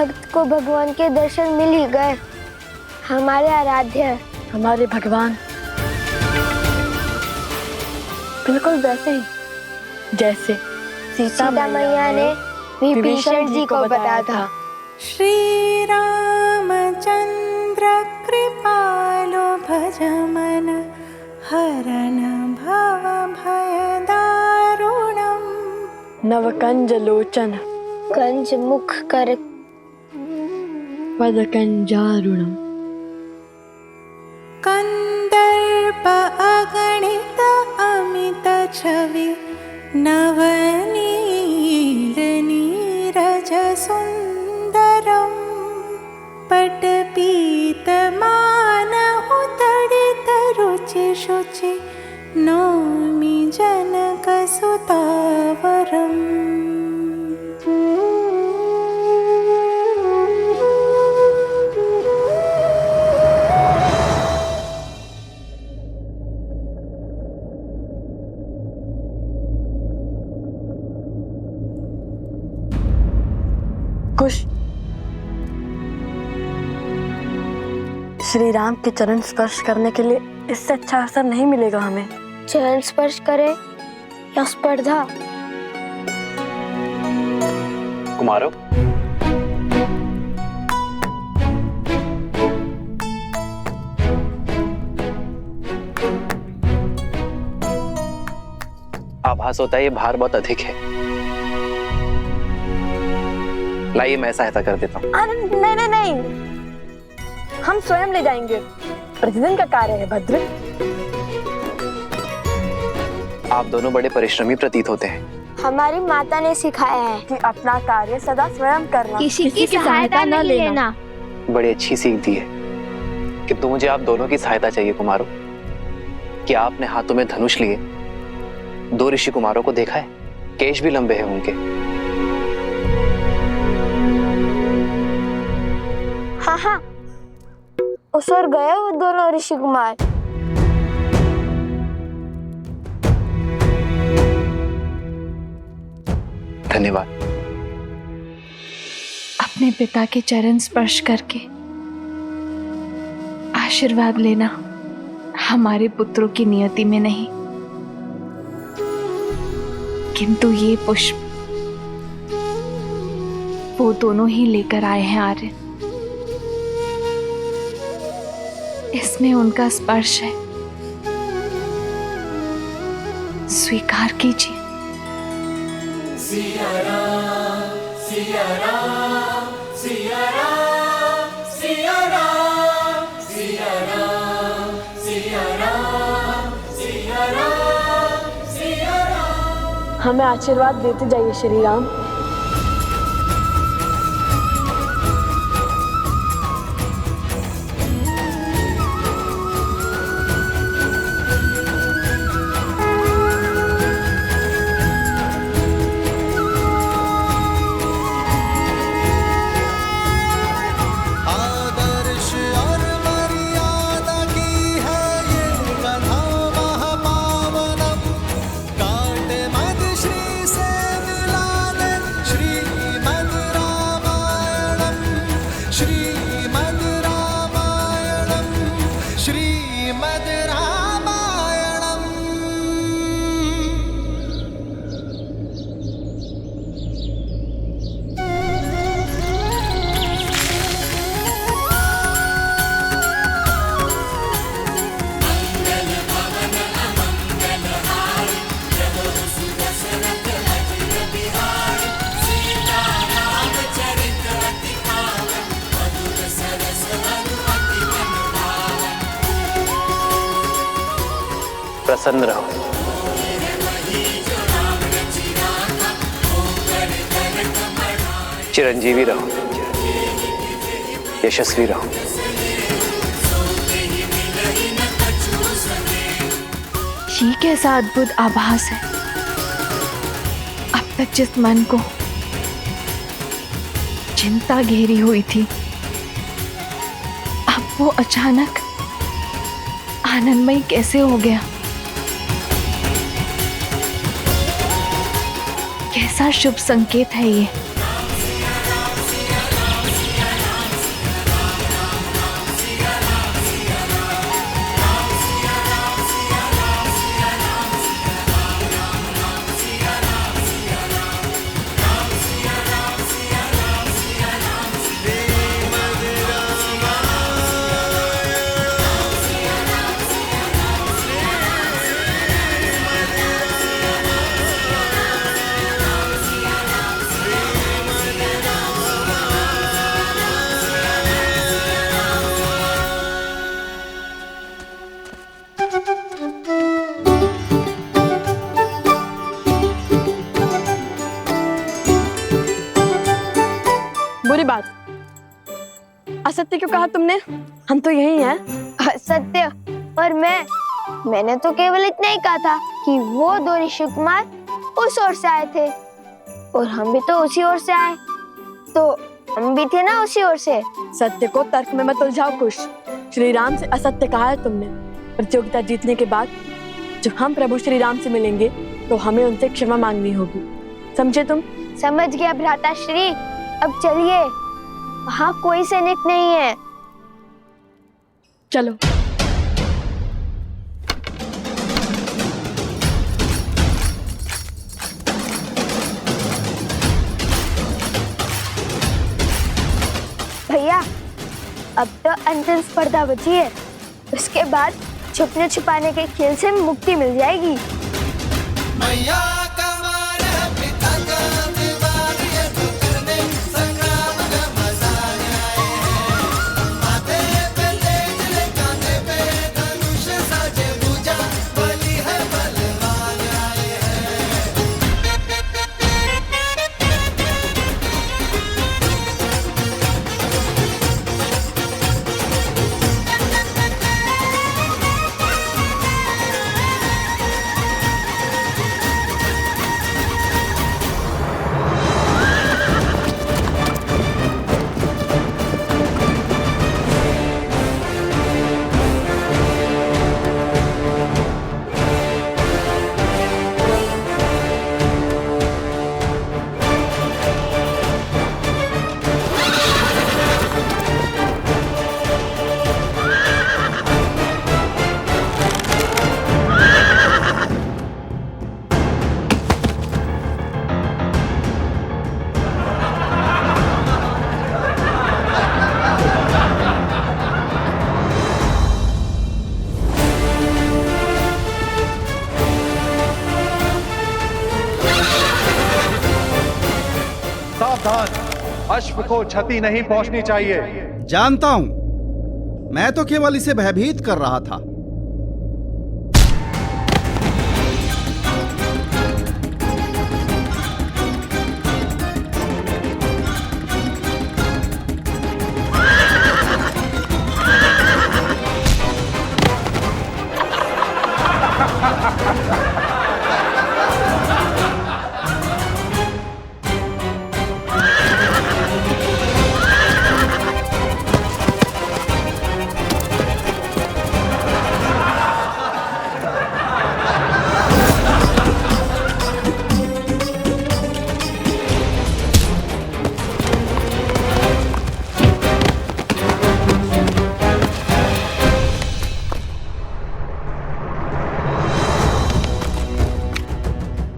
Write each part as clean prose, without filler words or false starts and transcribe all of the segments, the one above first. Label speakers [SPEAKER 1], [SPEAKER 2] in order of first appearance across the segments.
[SPEAKER 1] भक्त को भगवान के दर्शन मिल ही गए। हमारे आराध्य,
[SPEAKER 2] हमारे भगवान, बिल्कुल वैसे ही जैसे सीता
[SPEAKER 1] मैया ने विभीषण जी को बताया था।
[SPEAKER 3] श्री रामचंद्र कृपालो भजमन हरण भव भय दारुणम।
[SPEAKER 2] नवकंज लोचन
[SPEAKER 1] कंज मुख कर
[SPEAKER 2] पदकंजारुणम।
[SPEAKER 3] कंदर्प अगणित अमित छवि नवनील नीरज सुंदरम। पटपीत मानहु तडित रुचि शुचि नौमि जनक सुतावरम।
[SPEAKER 2] कुश, श्री राम के चरण स्पर्श करने के लिए इससे अच्छा अवसर नहीं मिलेगा हमें।
[SPEAKER 1] चरण स्पर्श करे या स्पर्धा?
[SPEAKER 4] कुमारो, आभास होता है ये भार बहुत अधिक है। लाइए मैं सहायता कर देता हूँ।
[SPEAKER 2] नहीं नहीं नहीं, हम स्वयं ले जाएंगे, प्रतिदिन का कार्य है भद्र।
[SPEAKER 4] आप दोनों बड़े परिश्रमी प्रतीत होते हैं।
[SPEAKER 1] हमारी माता ने सिखाया है
[SPEAKER 2] कि अपना कार्य सदा स्वयं करना,
[SPEAKER 1] किसी की सहायता नहीं लेना।
[SPEAKER 4] बड़ी अच्छी सीख दी है कि तो मुझे आप दोनों की सहायता चाहिए कुमारों। क्या आपने हाथों में धनुष लिए दो ऋषि कुमारों को देखा है? केश भी लंबे हैं उनके।
[SPEAKER 1] हाँ हाँ, उस ओर गए वो दोनों ऋषि कुमार।
[SPEAKER 4] धन्यवाद।
[SPEAKER 3] अपने पिता के चरण स्पर्श करके आशीर्वाद लेना हमारे पुत्रों की नियति में नहीं, किंतु ये पुष्प वो दोनों ही लेकर आए हैं आर्य। इसमें उनका स्पर्श है, स्वीकार कीजिए।
[SPEAKER 5] सिया राम, सिया राम, सिया राम, सिया राम, सिया राम, सिया राम, सिया राम, सिया राम।
[SPEAKER 2] हमें आशीर्वाद देते जाइए श्री राम।
[SPEAKER 4] प्रसन्न रहो। चिरंजीवी रहो, यशस्वी रहो।
[SPEAKER 3] ये कैसा अद्भुत आभास है। अब तक जिस मन को चिंता घेरी हुई थी, अब वो अचानक आनंदमय कैसे हो गया। कैसा शुभ संकेत है ये।
[SPEAKER 2] असत्य क्यों कहा तुमने? हम तो यही हैं।
[SPEAKER 1] सत्य और मैंने तो केवल इतना ही कहा था कि वो दो ऋषि कुमार उस ओर से आए थे और हम भी तो उसी ओर से आए, तो हम भी थे ना उसी ओर से।
[SPEAKER 2] सत्य को तर्क में मत उलझाओ कुश। श्री राम से असत्य कहा है तुमने। प्रतियोगिता जीतने के बाद जब हम प्रभु श्री राम से मिलेंगे तो हमें उनसे क्षमा मांगनी होगी, समझे तुम?
[SPEAKER 1] समझ गया भ्राता श्री। अब चलिए, वहाँ कोई सैनिक नहीं है।
[SPEAKER 2] चलो।
[SPEAKER 1] भैया, अब तो अंतिम स्पर्धा बची है, उसके बाद छुपने छुपाने के खेल से मुक्ति मिल जाएगी।
[SPEAKER 5] मैया का मान है, पिता का विवाद, ये तो करने संग्राम का मजा आए हैं। माथे पे तेज ले, कांधे पे धनुष साजे भुजा, बलि है बलवान आए हैं।
[SPEAKER 6] सावधान, अश्व को क्षति नहीं पहुंचनी चाहिए।
[SPEAKER 7] जानता हूं, मैं तो केवल इसे भयभीत कर रहा था।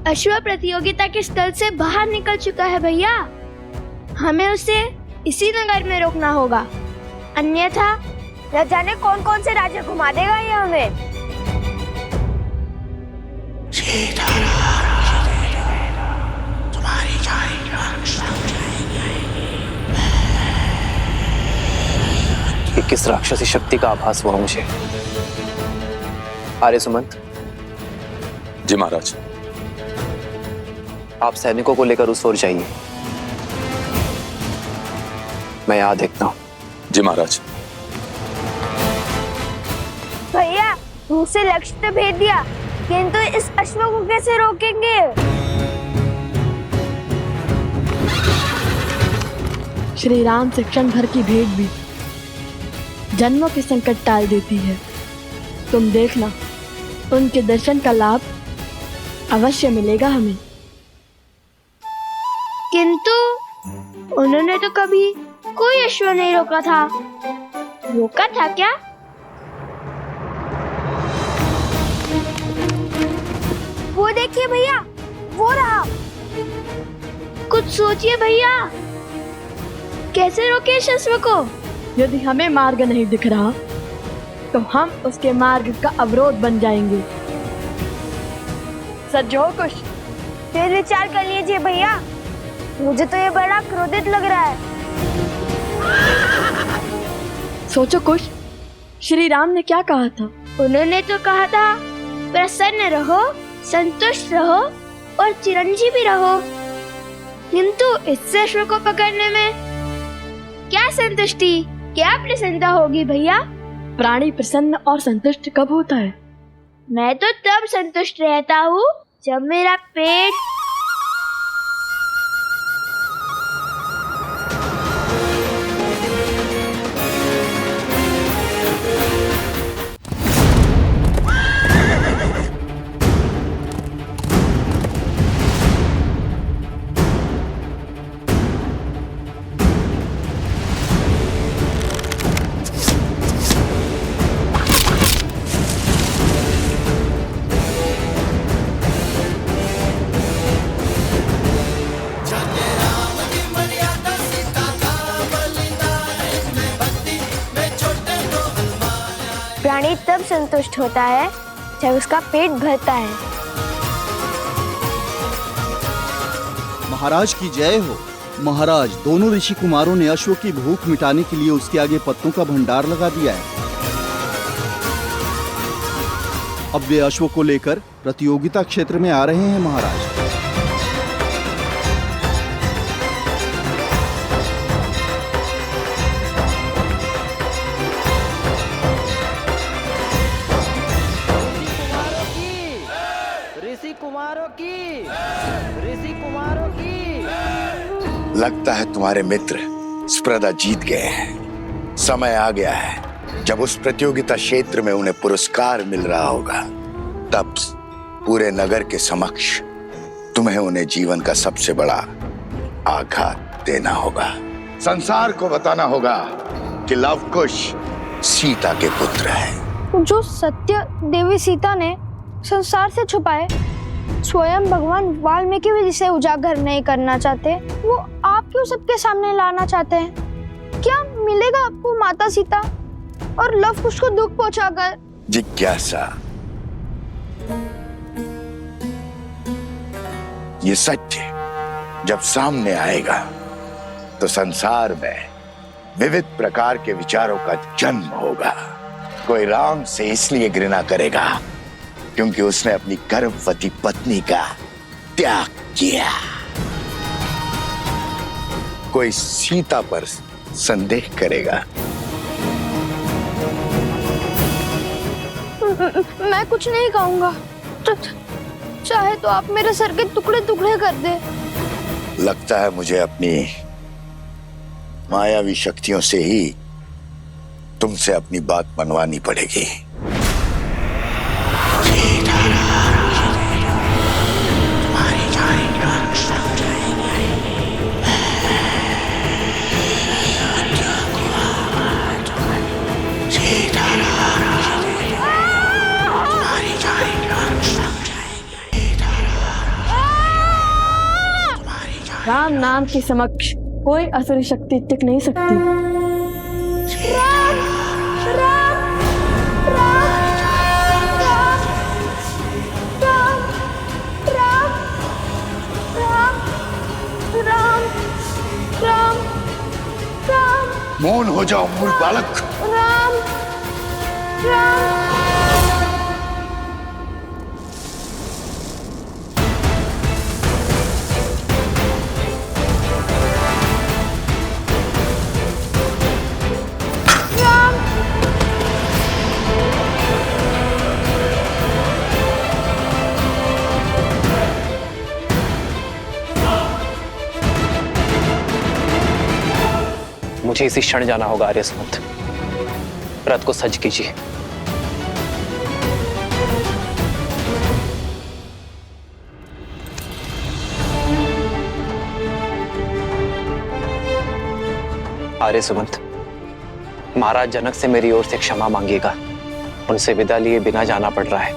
[SPEAKER 1] अश्व प्रतियोगिता के स्थल से बाहर निकल चुका है भैया। हमें उसे इसी नगर में रोकना होगा, अन्यथा न जाने कौन कौन से राज्य घुमा देगा ये हमें।
[SPEAKER 4] कि किस राक्षसी शक्ति का आभास हुआ मुझे। आर्य सुमंत।
[SPEAKER 8] जी महाराज।
[SPEAKER 4] आप सैनिकों को लेकर उस ओर जाइए, मैं यहां देखता हूं।
[SPEAKER 8] जी महाराज।
[SPEAKER 1] भैया, मुझसे लक्ष्य तो भेज दिया, किंतु इस अश्व को कैसे रोकेंगे?
[SPEAKER 2] श्री राम से क्षण भर की भेंट भी जन्मों के संकट टाल देती है। तुम देखना, उनके दर्शन का लाभ अवश्य मिलेगा हमें।
[SPEAKER 1] किंतु उन्होंने तो कभी कोई अश्व नहीं रोका था। रोका था क्या? वो देखिए भैया, वो रहा। कुछ सोचिए भैया, कैसे रोके इस अश्व को?
[SPEAKER 2] यदि हमें मार्ग नहीं दिख रहा तो हम उसके मार्ग का अवरोध बन जाएंगे। सज्जो कुछ
[SPEAKER 1] फिर विचार कर लीजिए भैया, मुझे तो ये बड़ा क्रोधित लग रहा है।
[SPEAKER 2] सोचो कुछ, श्री राम ने क्या कहा था?
[SPEAKER 1] उन्होंने तो कहा था, प्रसन्न रहो, संतुष्ट रहो और चिरंजीवी रहो। किंतु इस अश्व को पकड़ने में क्या संतुष्टि, क्या प्रसन्नता होगी भैया?
[SPEAKER 2] प्राणी प्रसन्न और संतुष्ट कब होता है?
[SPEAKER 1] मैं तो तब संतुष्ट रहता हूँ जब मेरा पेट प्राणी तब संतुष्ट होता है जब उसका पेट भरता है।
[SPEAKER 7] महाराज की जय हो। महाराज, दोनों ऋषि कुमारों ने अश्व की भूख मिटाने के लिए उसके आगे पत्तों का भंडार लगा दिया है। अब वे अश्व को लेकर प्रतियोगिता क्षेत्र में आ रहे हैं महाराज।
[SPEAKER 9] लगता है तुम्हारे मित्र स्पर्धा जीत गए हैं। समय आ गया है जब उस प्रतियोगिता क्षेत्र में उन्हें पुरस्कार मिल रहा होगा। तब पूरे नगर के समक्ष तुम्हें उन्हें जीवन का सबसे बड़ा आघात देना होगा। संसार को बताना होगा कि लवकुश सीता के पुत्र है।
[SPEAKER 1] जो सत्य देवी सीता ने संसार से छुपाए, स्वयं भगवान वाल्मीकि भी जिसे उजागर नहीं करना चाहते, वो आप क्यों सबके सामने लाना चाहते हैं? क्या मिलेगा आपको माता सीता और लव कुश को दुख पहुंचाकर?
[SPEAKER 9] जिज्ञासा, ये सत्य जब सामने आएगा तो संसार में विविध प्रकार के विचारों का जन्म होगा। कोई राम से इसलिए घृणा करेगा क्योंकि उसने अपनी गर्भवती पत्नी का त्याग किया। कोई सीता पर संदेह करेगा।
[SPEAKER 1] मैं कुछ नहीं कहूंगा, चाहे तो आप मेरे सर के टुकड़े टुकड़े कर दे।
[SPEAKER 9] लगता है मुझे अपनी मायावी शक्तियों से ही तुमसे अपनी बात मनवानी पड़ेगी।
[SPEAKER 2] राम नाम के समक्ष कोई असुरी शक्ति टिक नहीं सकती।
[SPEAKER 1] राम, राम, राम, राम, राम, राम, राम, राम, राम,
[SPEAKER 9] मौन हो जाओ मूल बालक।
[SPEAKER 1] राम, राम।
[SPEAKER 4] मुझे इसी क्षण जाना होगा आर्य सुमंत। रथ को सज्ज कीजिए। आर्य सुमंत, महाराज जनक से मेरी ओर से क्षमा मांगिएगा। उनसे विदा लिए बिना जाना पड़ रहा है,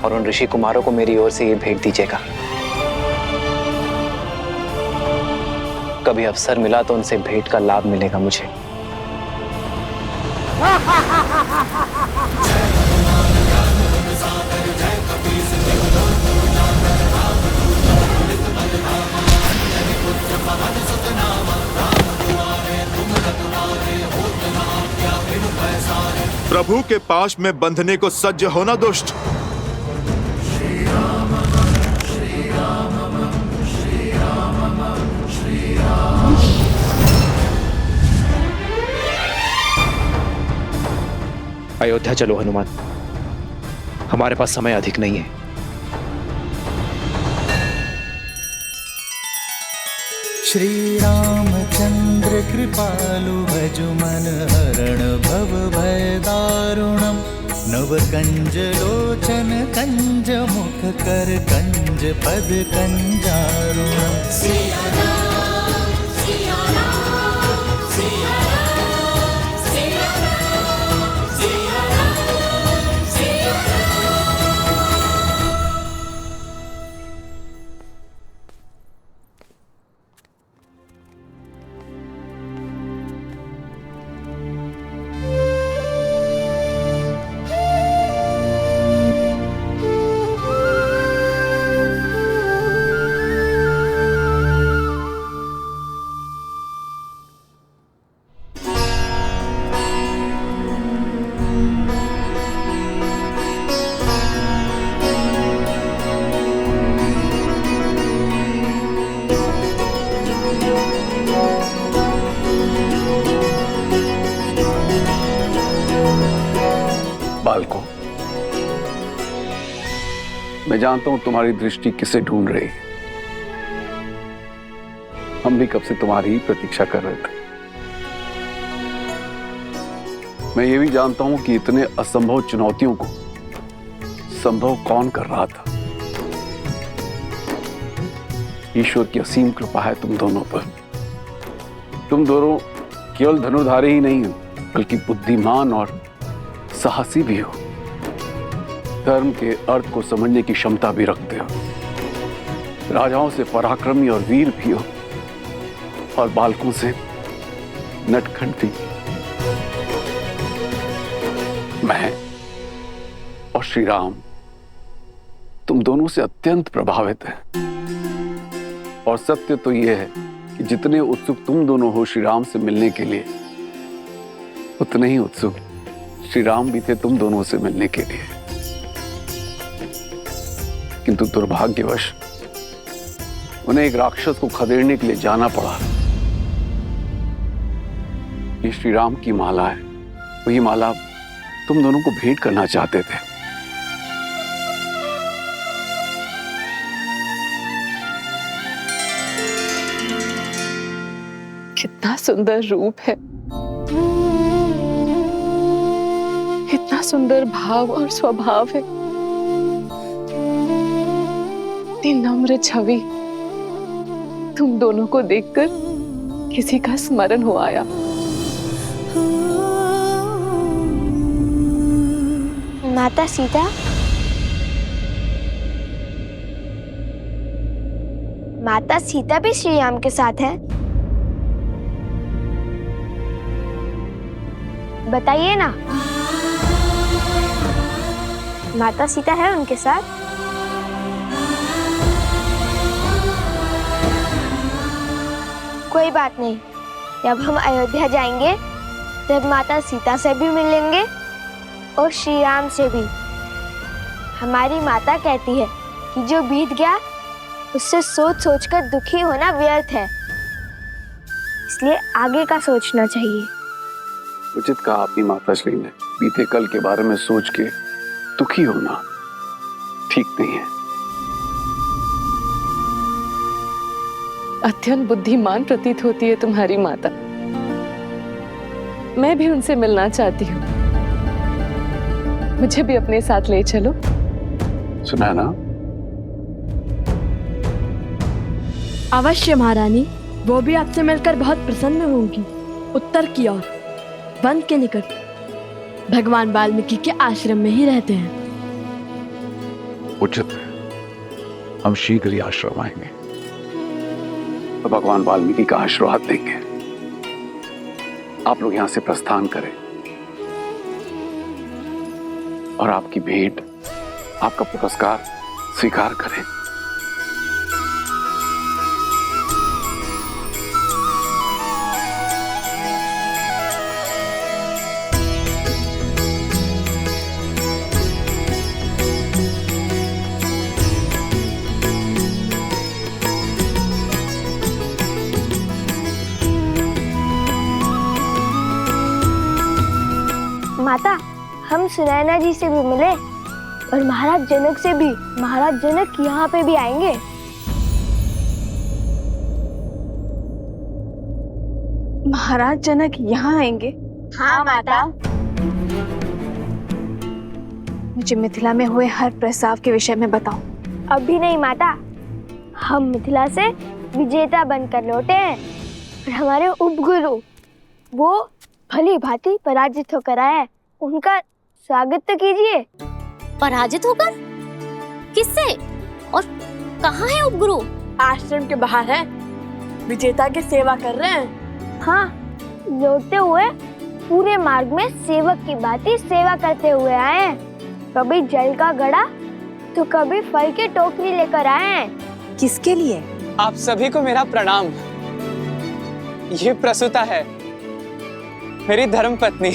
[SPEAKER 4] और उन ऋषि कुमारों को मेरी ओर से ये भेंट दीजिएगा। कभी अवसर मिला तो उनसे भेंट का लाभ मिलेगा मुझे।
[SPEAKER 6] प्रभु के पाश में बंधने को सज्ज होना दुष्ट।
[SPEAKER 4] अयोध्या चलो हनुमान, हमारे पास समय अधिक नहीं है।
[SPEAKER 5] श्री रामचंद्र कृपालु भजु मन हरण भव भय दारुणम नव कंज लोचन कंज मुख कर कंज पद कंजारुणम।
[SPEAKER 10] बालकों, मैं जानता हूं तुम्हारी दृष्टि किसे ढूंढ रही है। हम भी कब से तुम्हारी ही प्रतीक्षा कर रहे थे। मैं ये भी जानता हूं कि इतने असंभव चुनौतियों को संभव कौन कर रहा था। ईश्वर की असीम कृपा है तुम दोनों पर। तुम दोनों केवल धनुर्धारी ही नहीं हो, बल्कि बुद्धिमान और साहसी भी हो। धर्म के अर्थ को समझने की क्षमता भी रखते हो। राजाओं से पराक्रमी और वीर भी हो, और बालकों से नटखट भी। मैं और श्री राम तुम दोनों से अत्यंत प्रभावित हैं। और सत्य तो यह है कि जितने उत्सुक तुम दोनों हो श्री राम से मिलने के लिए, उतने ही उत्सुक श्री राम भी थे तुम दोनों से मिलने के लिए। किंतु दुर्भाग्यवश उन्हें एक राक्षस को खदेड़ने के लिए जाना पड़ा। ये श्री राम की माला है। वही माला तुम दोनों को भेंट करना चाहते थे।
[SPEAKER 3] कितना सुंदर रूप है, कितना सुंदर भाव और स्वभाव है। इतनी नम्र छवि तुम दोनों को देखकर किसी का स्मरण हो आया।
[SPEAKER 1] माता सीता, माता सीता भी श्री राम के साथ है? बताइए ना, माता सीता है उनके साथ? कोई बात नहीं, जब हम अयोध्या जाएंगे तब माता सीता से भी मिलेंगे और श्री राम से भी। हमारी माता कहती है कि जो बीत गया उससे सोच सोचकर दुखी होना व्यर्थ है, इसलिए आगे का सोचना चाहिए।
[SPEAKER 10] उचित कहा आपकी माताश्री ने। बीते कल के बारे में सोच के दुखी होना ठीक नहीं है।
[SPEAKER 3] अत्यंत बुद्धिमान प्रतीत होती है तुम्हारी माता। मैं भी उनसे मिलना चाहती हूँ। मुझे भी अपने साथ ले चलो।
[SPEAKER 10] सुना ना?
[SPEAKER 2] अवश्य महारानी, वो भी आपसे मिलकर बहुत प्रसन्न होंगी। उत्तर की ओर वन के निकट भगवान वाल्मीकि के आश्रम में ही रहते हैं।
[SPEAKER 10] उचित है, हम शीघ्र ही आश्रम आएंगे तो भगवान वाल्मीकि का आशीर्वाद लेंगे। आप लोग यहां से प्रस्थान करें और आपकी भेंट, आपका पुरस्कार स्वीकार करें।
[SPEAKER 1] माता, हम सुनैना जी से भी मिले और महाराज जनक से भी। महाराज जनक यहाँ पे भी आएंगे।
[SPEAKER 3] महाराज जनक यहाँ आएंगे?
[SPEAKER 1] हाँ माता।
[SPEAKER 3] मुझे मिथिला में हुए हर प्रस्ताव के विषय में बताओ।
[SPEAKER 1] अभी नहीं माता, हम मिथिला से विजेता बनकर लौटे हैं और हमारे उपगुरु वो भली भांति पराजित होकर आए हैं। उनका स्वागत तो कीजिए।
[SPEAKER 11] पराजित होकर? किससे और कहाँ है उपगुरु?
[SPEAKER 2] आश्रम के बाहर है, विजेता की सेवा कर रहे हैं।
[SPEAKER 1] हाँ, लौटते हुए पूरे मार्ग में सेवक की भांति सेवा करते हुए आए हैं। कभी जल का घड़ा तो कभी फल की टोकरी लेकर आए हैं।
[SPEAKER 3] किसके लिए?
[SPEAKER 12] आप सभी को मेरा प्रणाम। ये प्रसूता है, मेरी धर्मपत्नी।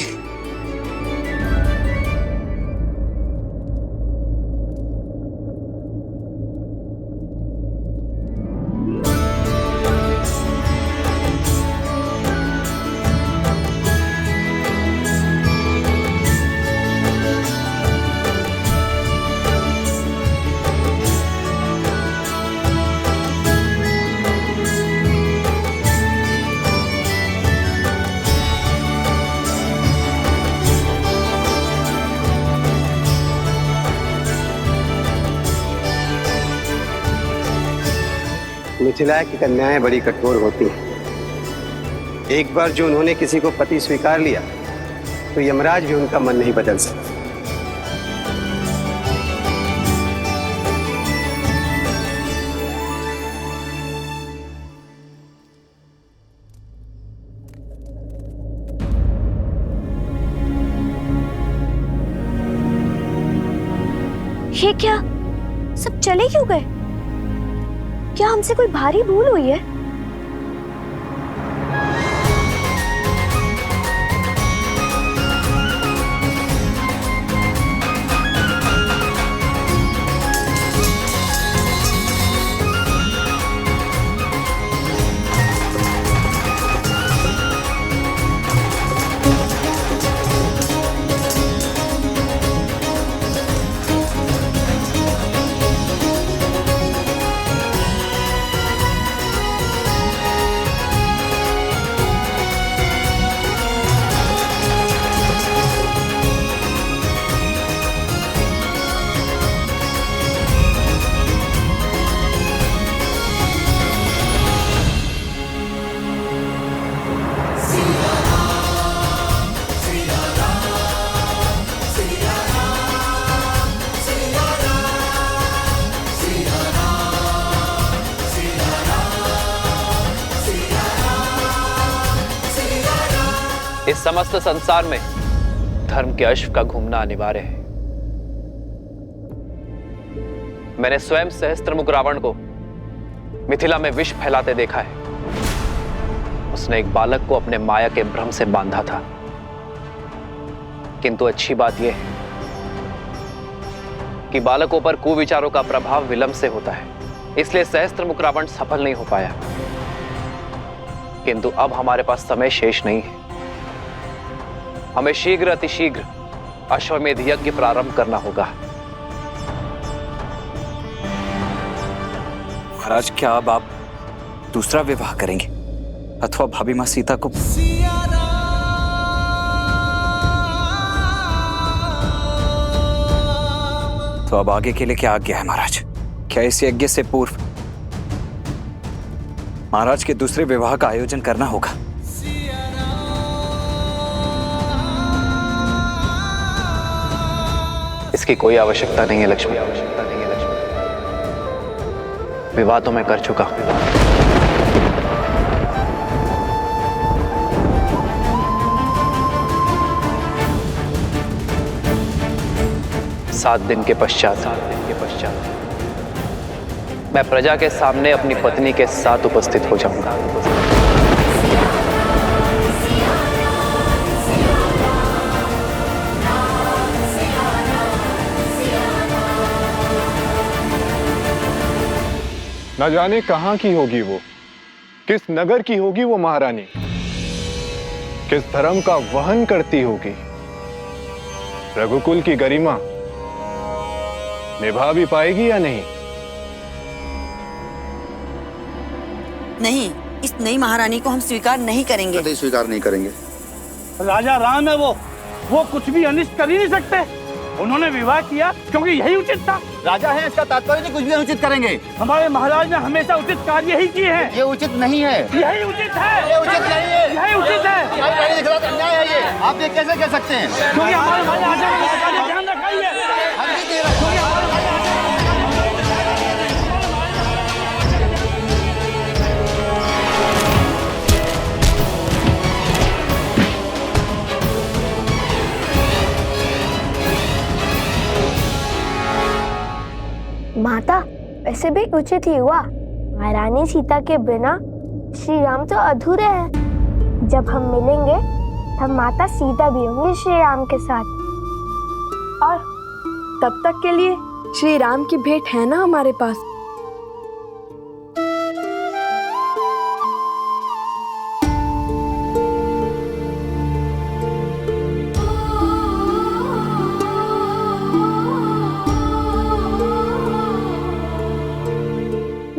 [SPEAKER 13] मिथिला की कन्याएं बड़ी कठोर होती हैं। एक बार जो उन्होंने किसी को पति स्वीकार लिया तो यमराज भी उनका मन नहीं बदल सकता।
[SPEAKER 1] ये क्या, सब चले क्यों गए? क्या हमसे कोई भारी भूल हुई है?
[SPEAKER 4] इस समस्त संसार में धर्म के अश्व का घूमना अनिवार्य है। मैंने स्वयं सहस्त्रमुख रावण को मिथिला में विष फैलाते देखा है। उसने एक बालक को अपने माया के भ्रम से बांधा था। किंतु अच्छी बात यह है कि बालकों पर कुविचारों का प्रभाव विलंब से होता है, इसलिए सहस्त्रमुख रावण सफल नहीं हो पाया। किंतु अब हमारे पास समय शेष नहीं है। हमें शीघ्र अतिशीघ्र अश्वमेध यज्ञ प्रारंभ करना होगा।
[SPEAKER 14] महाराज, क्या अब आप दूसरा विवाह करेंगे अथवा भाभी मां सीता को? तो अब आगे के लिए क्या आज्ञा है महाराज? क्या इस यज्ञ से पूर्व महाराज के दूसरे विवाह का आयोजन करना होगा?
[SPEAKER 4] इसकी कोई आवश्यकता नहीं है लक्ष्मी। विवाह तो मैं कर चुका हूं। सात दिन के पश्चात मैं प्रजा के सामने अपनी पत्नी के साथ उपस्थित हो जाऊंगा।
[SPEAKER 6] न जाने कहां की होगी वो, किस नगर की होगी वो महारानी, किस धर्म का वहन करती होगी, रघुकुल की गरिमा निभा भी पाएगी या नहीं?
[SPEAKER 15] नहीं, इस नई महारानी को हम स्वीकार नहीं करेंगे।
[SPEAKER 7] कभी स्वीकार नहीं करेंगे।
[SPEAKER 16] राजा राम है वो कुछ भी अनिष्ट कर ही नहीं सकते। उन्होंने विवाह किया क्योंकि यही उचित था।
[SPEAKER 7] राजा है इसका तात्पर्य नहीं कुछ भी अनुचित करेंगे।
[SPEAKER 16] हमारे महाराज ने हमेशा उचित कार्य ही किए हैं।
[SPEAKER 7] ये उचित नहीं है।
[SPEAKER 16] यही उचित है।
[SPEAKER 7] ये उचित नहीं है।
[SPEAKER 16] यही उचित है।
[SPEAKER 7] अन्याय है ये। आप ये कैसे कह सकते हैं?
[SPEAKER 16] क्योंकि हमारे महाराज ने ध्यान रखा ही है।
[SPEAKER 1] माता, वैसे भी उचित ही हुआ। महारानी सीता के बिना श्री राम तो अधूरे हैं। जब हम मिलेंगे तब माता सीता भी होंगी श्री राम के साथ।
[SPEAKER 2] और तब तक के लिए श्री राम की भेंट है ना हमारे पास।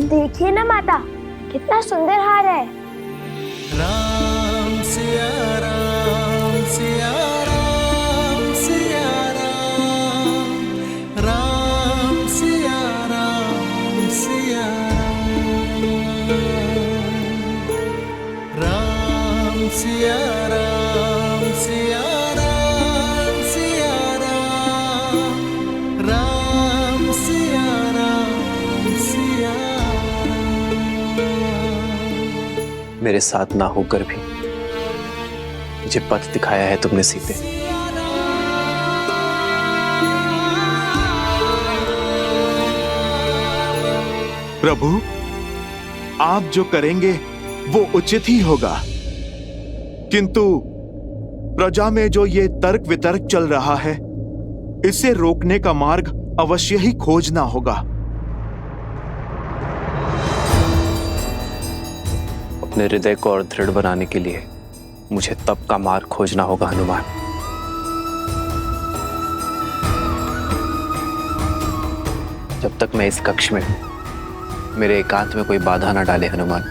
[SPEAKER 1] देखिए ना माता, कितना सुंदर हार है।
[SPEAKER 5] राम सिया राम सिया राम सिया राम, राम सिया राम सिया राम, राम सिया राम सिया राम सिया राम, राम सिया राम सिया।
[SPEAKER 4] मेरे साथ ना होकर भी मुझे पथ दिखाया है तुमने सीते।
[SPEAKER 17] प्रभु, आप जो करेंगे वो उचित ही होगा, किंतु प्रजा में जो ये तर्क वितर्क चल रहा है, इसे रोकने का मार्ग अवश्य ही खोजना होगा।
[SPEAKER 4] अपने हृदय को और दृढ़ बनाने के लिए मुझे तप का मार्ग खोजना होगा हनुमान। जब तक मैं इस कक्ष में हूं, मेरे एकांत में कोई बाधा ना डाले हनुमान।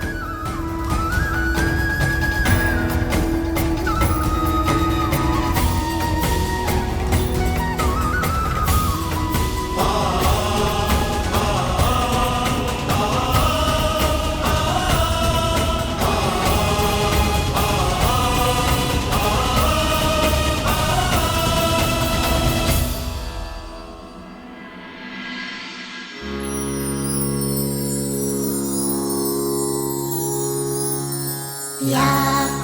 [SPEAKER 5] या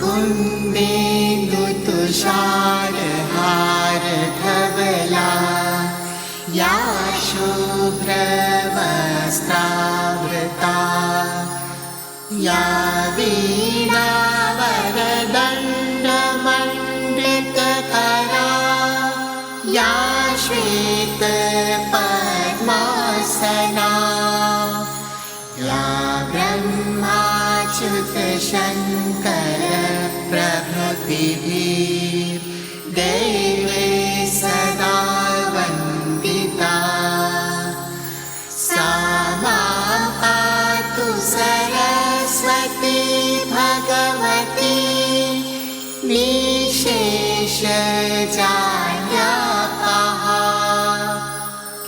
[SPEAKER 5] कुन्देन्दु तुषार हार धवला, या शुभ्र वस्त्रावृता, या वीणा वरदण्ड मण्डितकरा, या श्वेत पद्मासना, या ब्रह्माच्युत शङ्कर प्रभृतिभिः देवे सदा वन्दिता। सा मां पातु सरस्वती भगवती निशेषजाड्यापहा,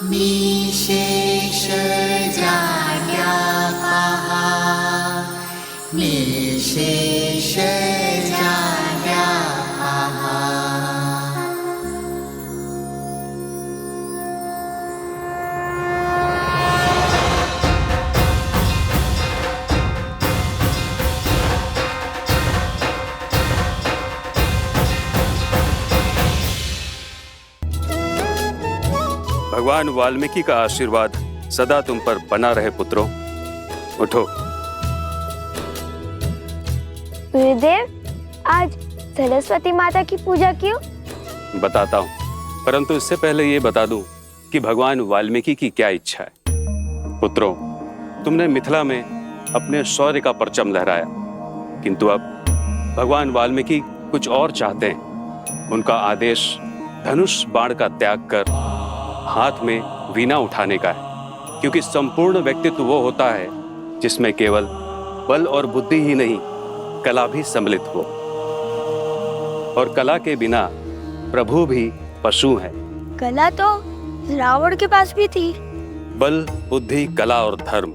[SPEAKER 5] निशेषजाड्यापहा, निशेषजाड्यापहा।
[SPEAKER 8] भगवान वाल्मीकि का आशीर्वाद सदा तुम पर बना रहे पुत्रों। उठो।
[SPEAKER 1] गुरुदेव, आज सरस्वती माता की पूजा क्यों?
[SPEAKER 8] बताता हूँ, परंतु इससे पहले ये बता दूं कि भगवान वाल्मीकि की क्या इच्छा है। पुत्रों, तुमने मिथिला में अपने शौर्य का परचम लहराया, किंतु अब भगवान वाल्मीकि कुछ और चाहते हैं। उनका आदेश धनुष बाण का त्याग कर हाथ में वीणा उठाने का है, क्योंकि संपूर्ण व्यक्तित्व वो होता है जिसमें केवल बल और बुद्धि ही नहीं, कला भी सम्मिलित हो। और कला के बिना प्रभु भी पशु है।
[SPEAKER 1] कला तो रावण के पास भी थी।
[SPEAKER 8] बल, बुद्धि, कला और धर्म,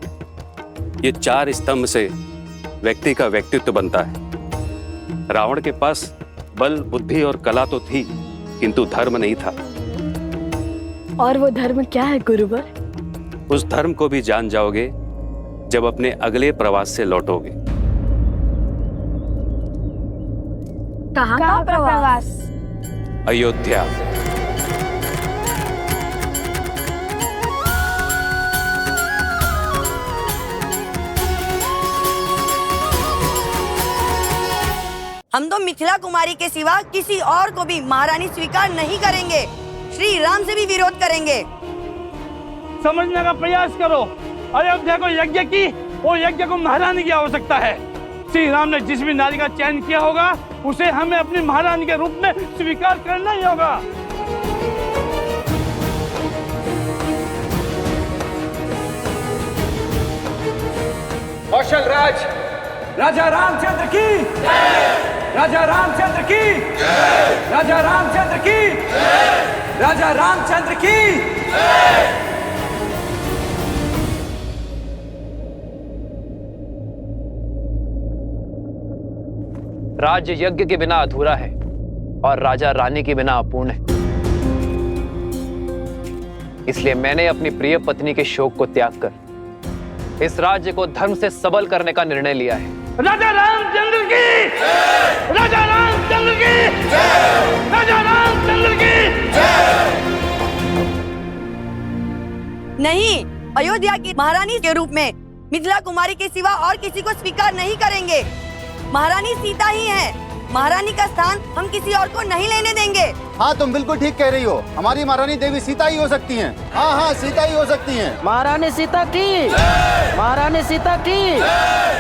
[SPEAKER 8] ये 4 स्तंभ से व्यक्ति का व्यक्तित्व बनता है। रावण के पास बल, बुद्धि और कला तो थी, किंतु धर्म नहीं था।
[SPEAKER 2] और वो धर्म क्या है गुरुवर?
[SPEAKER 8] उस धर्म को भी जान जाओगे जब अपने अगले प्रवास से लौटोगे।
[SPEAKER 1] कहाँ का प्रवास?
[SPEAKER 8] अयोध्या।
[SPEAKER 15] हम तो मिथिला कुमारी के सिवा किसी और को भी महारानी स्वीकार नहीं करेंगे। श्री राम से भी विरोध करेंगे।
[SPEAKER 16] समझने का प्रयास करो। अयोध्या को यज्ञ की, वो यज्ञ को महारानी की आवश्यकता है। श्री राम ने जिस भी नारी का चयन किया होगा उसे हमें अपनी महारानी के रूप में स्वीकार करना ही होगा।
[SPEAKER 18] कौशल राज राजा रामचंद्र की, राजा रामचंद्र की, राजा रामचंद्र की, राजा रामचंद्र की।
[SPEAKER 4] राज्य यज्ञ के बिना अधूरा है और राजा रानी के बिना अपूर्ण है। इसलिए मैंने अपनी प्रिय पत्नी के शोक को त्याग कर इस राज्य को धर्म से सबल करने का निर्णय लिया है।
[SPEAKER 16] राजा रामचंद्र की, राजा रामचंद्र की, राजा रामचंद्र की।
[SPEAKER 15] नहीं, अयोध्या की महारानी के रूप में मिथिला कुमारी के सिवा और किसी को स्वीकार नहीं करेंगे। महारानी सीता ही है। महारानी का स्थान हम किसी और को नहीं लेने देंगे।
[SPEAKER 7] हाँ, तुम बिल्कुल ठीक कह रही हो। हमारी महारानी देवी सीता ही हो सकती हैं। हाँ हाँ, सीता ही हो सकती हैं।
[SPEAKER 18] महारानी सीता की, महारानी सीता की,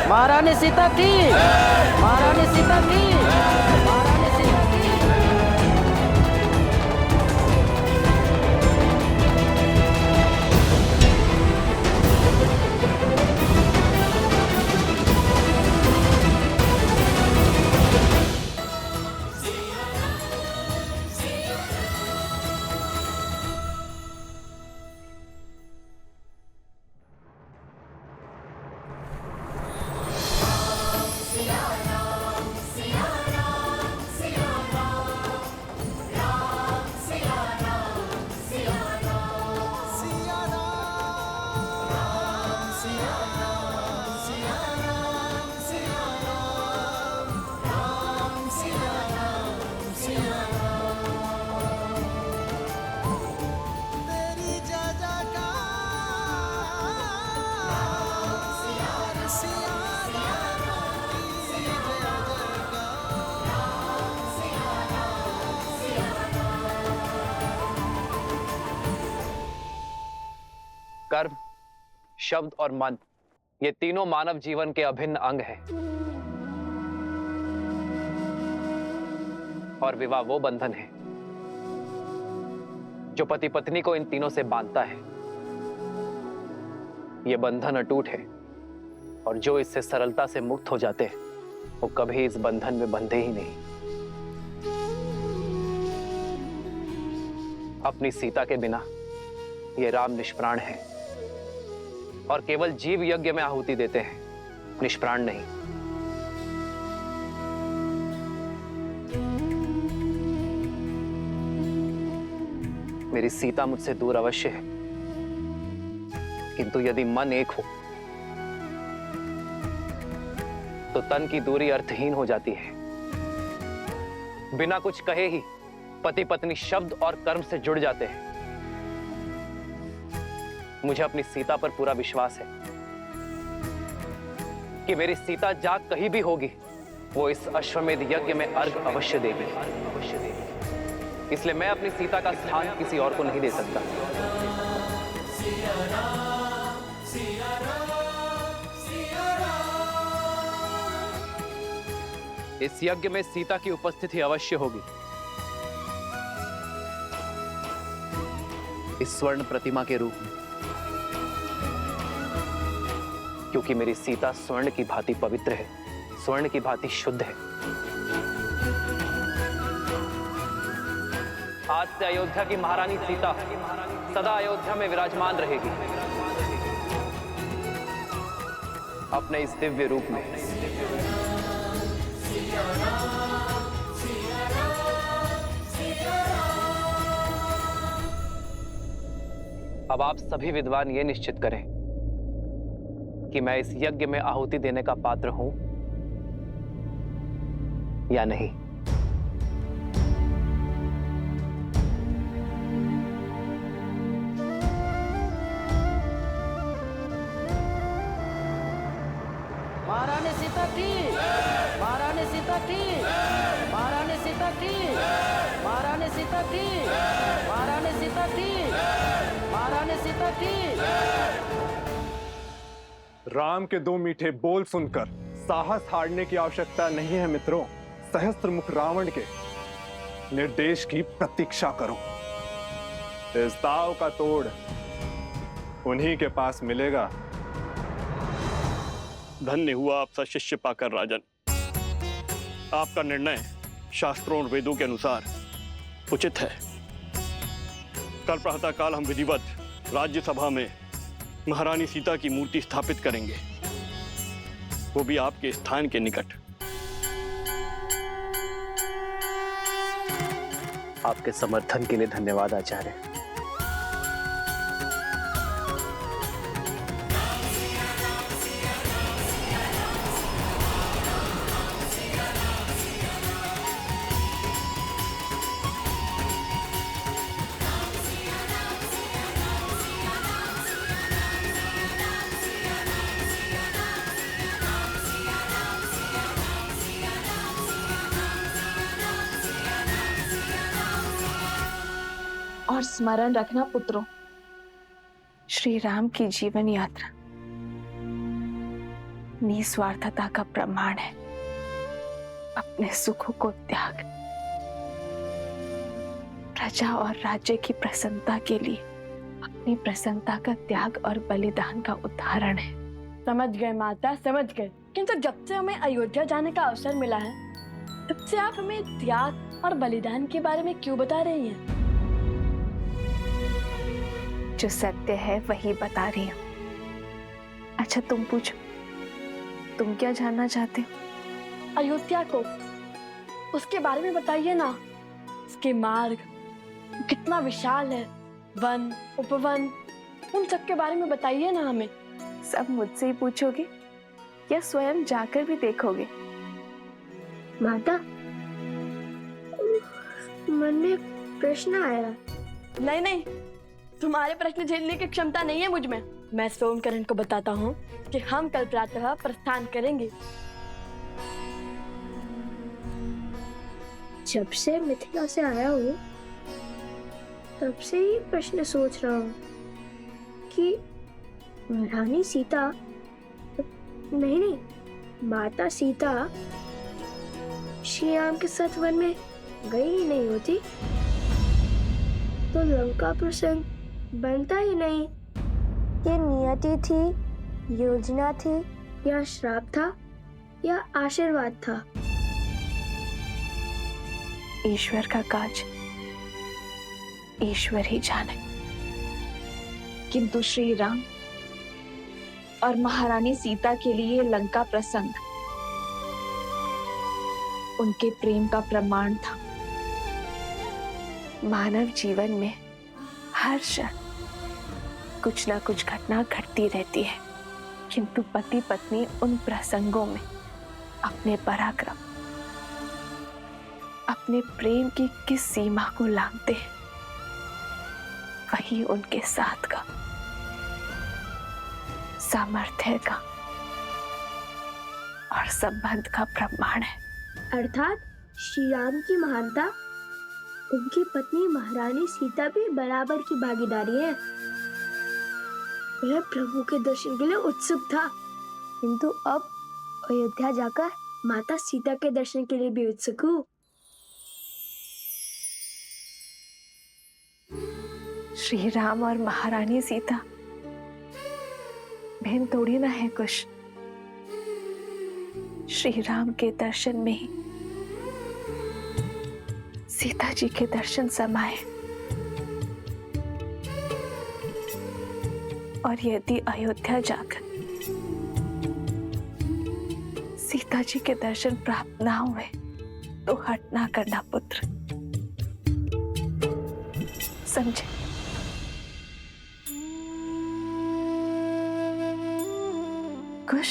[SPEAKER 18] महारानी सीता की, महारानी सीता की, महारानी सीता की।
[SPEAKER 4] कर्म, शब्द और मन, ये तीनों मानव जीवन के अभिन्न अंग हैं। और विवाह वो बंधन है जो पति पत्नी को इन तीनों से बांधता है। ये बंधन अटूट है और जो इससे सरलता से मुक्त हो जाते हैं वो कभी इस बंधन में बंधे ही नहीं। अपनी सीता के बिना ये राम निष्प्राण है और केवल जीव यज्ञ में आहुति देते हैं, निष्प्राण नहीं। मेरी सीता मुझसे दूर अवश्य है, किंतु यदि मन एक हो तो तन की दूरी अर्थहीन हो जाती है। बिना कुछ कहे ही पति पत्नी शब्द और कर्म से जुड़ जाते हैं। मुझे अपनी सीता पर पूरा विश्वास है कि मेरी सीता जाग कहीं भी होगी, वो इस अश्वमेध यज्ञ में अर्घ अवश्य देगी। इसलिए मैं अपनी सीता का स्थान किसी और को नहीं दे सकता। इस यज्ञ में सीता की उपस्थिति अवश्य होगी। इस स्वर्ण प्रतिमा के रूप में, क्योंकि मेरी सीता स्वर्ण की भांति पवित्र है, स्वर्ण की भांति शुद्ध है। आज से अयोध्या की महारानी सीता सदा अयोध्या में विराजमान रहेगी, अपने इस दिव्य रूप में। अब आप सभी विद्वान ये निश्चित करें कि मैं इस यज्ञ में आहुति देने का पात्र हूं या नहीं।
[SPEAKER 18] महारानी सीता की, महारानी सीता की, महारानी सीता की, महारानी सीता की, महारानी सीता की, महारानी सीता की।
[SPEAKER 6] राम के दो मीठे बोल सुनकर साहस हारने की आवश्यकता नहीं है मित्रों। सहस्त्रमुख रावण के निर्देश की प्रतीक्षा करो। इस दाव का तोड़ उन्हीं के पास मिलेगा।
[SPEAKER 19] धन्य हुआ आपसा शिष्य पाकर राजन। आपका निर्णय शास्त्रों और वेदों के अनुसार उचित है। कल प्रातःकाल हम विधिवत राज्यसभा में महारानी सीता की मूर्ति स्थापित करेंगे, वो भी आपके स्थान के निकट।
[SPEAKER 4] आपके समर्थन के लिए धन्यवाद आचार्य।
[SPEAKER 3] और स्मरण रखना पुत्रों, श्री राम की जीवन यात्रा निस्वार्थता का प्रमाण है। अपने सुखों को त्याग, प्रजा और राज्य की प्रसन्नता के लिए अपनी प्रसन्नता का त्याग और बलिदान का उदाहरण है।
[SPEAKER 2] समझ गए माता, समझ गए। किंतु जब से हमें अयोध्या जाने का अवसर मिला है, तब से आप हमें त्याग और बलिदान के बारे में क्यों बता रही हैं?
[SPEAKER 3] जो सत्य है वही बता रही हूँ। अच्छा तुम पूछो, तुम क्या जानना चाहते हो?
[SPEAKER 2] अयोध्या को, उसके बारे में बताइए ना। उसके मार्ग कितना विशाल है, वन उपवन, उन सब के बारे में बताइए ना हमें।
[SPEAKER 3] सब मुझसे ही पूछोगे या स्वयं जाकर भी देखोगे?
[SPEAKER 1] माता, मन में एक प्रश्न आया।
[SPEAKER 2] नहीं नहीं, तुम्हारे प्रश्न झेलने की क्षमता नहीं है मुझ में। मैं सोमकरण को बताता हूँ कि हम कल प्रातः प्रस्थान करेंगे।
[SPEAKER 1] जब से मिथिला से आया हूँ तब से ही प्रश्न सोच रहा हूँ कि रानी सीता, नहीं, माता सीता श्री राम के साथ वन में गई ही नहीं होती तो लंका प्रसंग बनता ही नहीं। ये नियति थी, योजना थी, या श्राप था, या आशीर्वाद था?
[SPEAKER 3] ईश्वर का काज ईश्वर ही जाने। किंतु श्री राम और महारानी सीता के लिए लंका प्रसंग उनके प्रेम का प्रमाण था। मानव जीवन में हर क्षण कुछ ना कुछ घटना घटती रहती है, किंतु पति पत्नी उन प्रसंगों में अपने पराक्रम, अपने प्रेम की किस सीमा को लांघते हैं, वही उनके साथ का, सामर्थ्य का और संबंध का प्रमाण है।
[SPEAKER 1] अर्थात श्री राम की महानता, उनकी पत्नी महारानी सीता भी बराबर की भागीदारी है। वह प्रभु के दर्शन के लिए उत्सुक था, किंतु अब अयोध्या जाकर माता सीता के दर्शन के लिए भी उत्सुक हूँ।
[SPEAKER 3] श्री राम और महारानी सीता बहन थोड़ी ना है कुछ। श्री राम के दर्शन में ही सीता जी के दर्शन समाए, और यदि अयोध्या जाकर सीता जी के दर्शन प्राप्त ना हुए तो हट ना करना पुत्र, समझे? कुश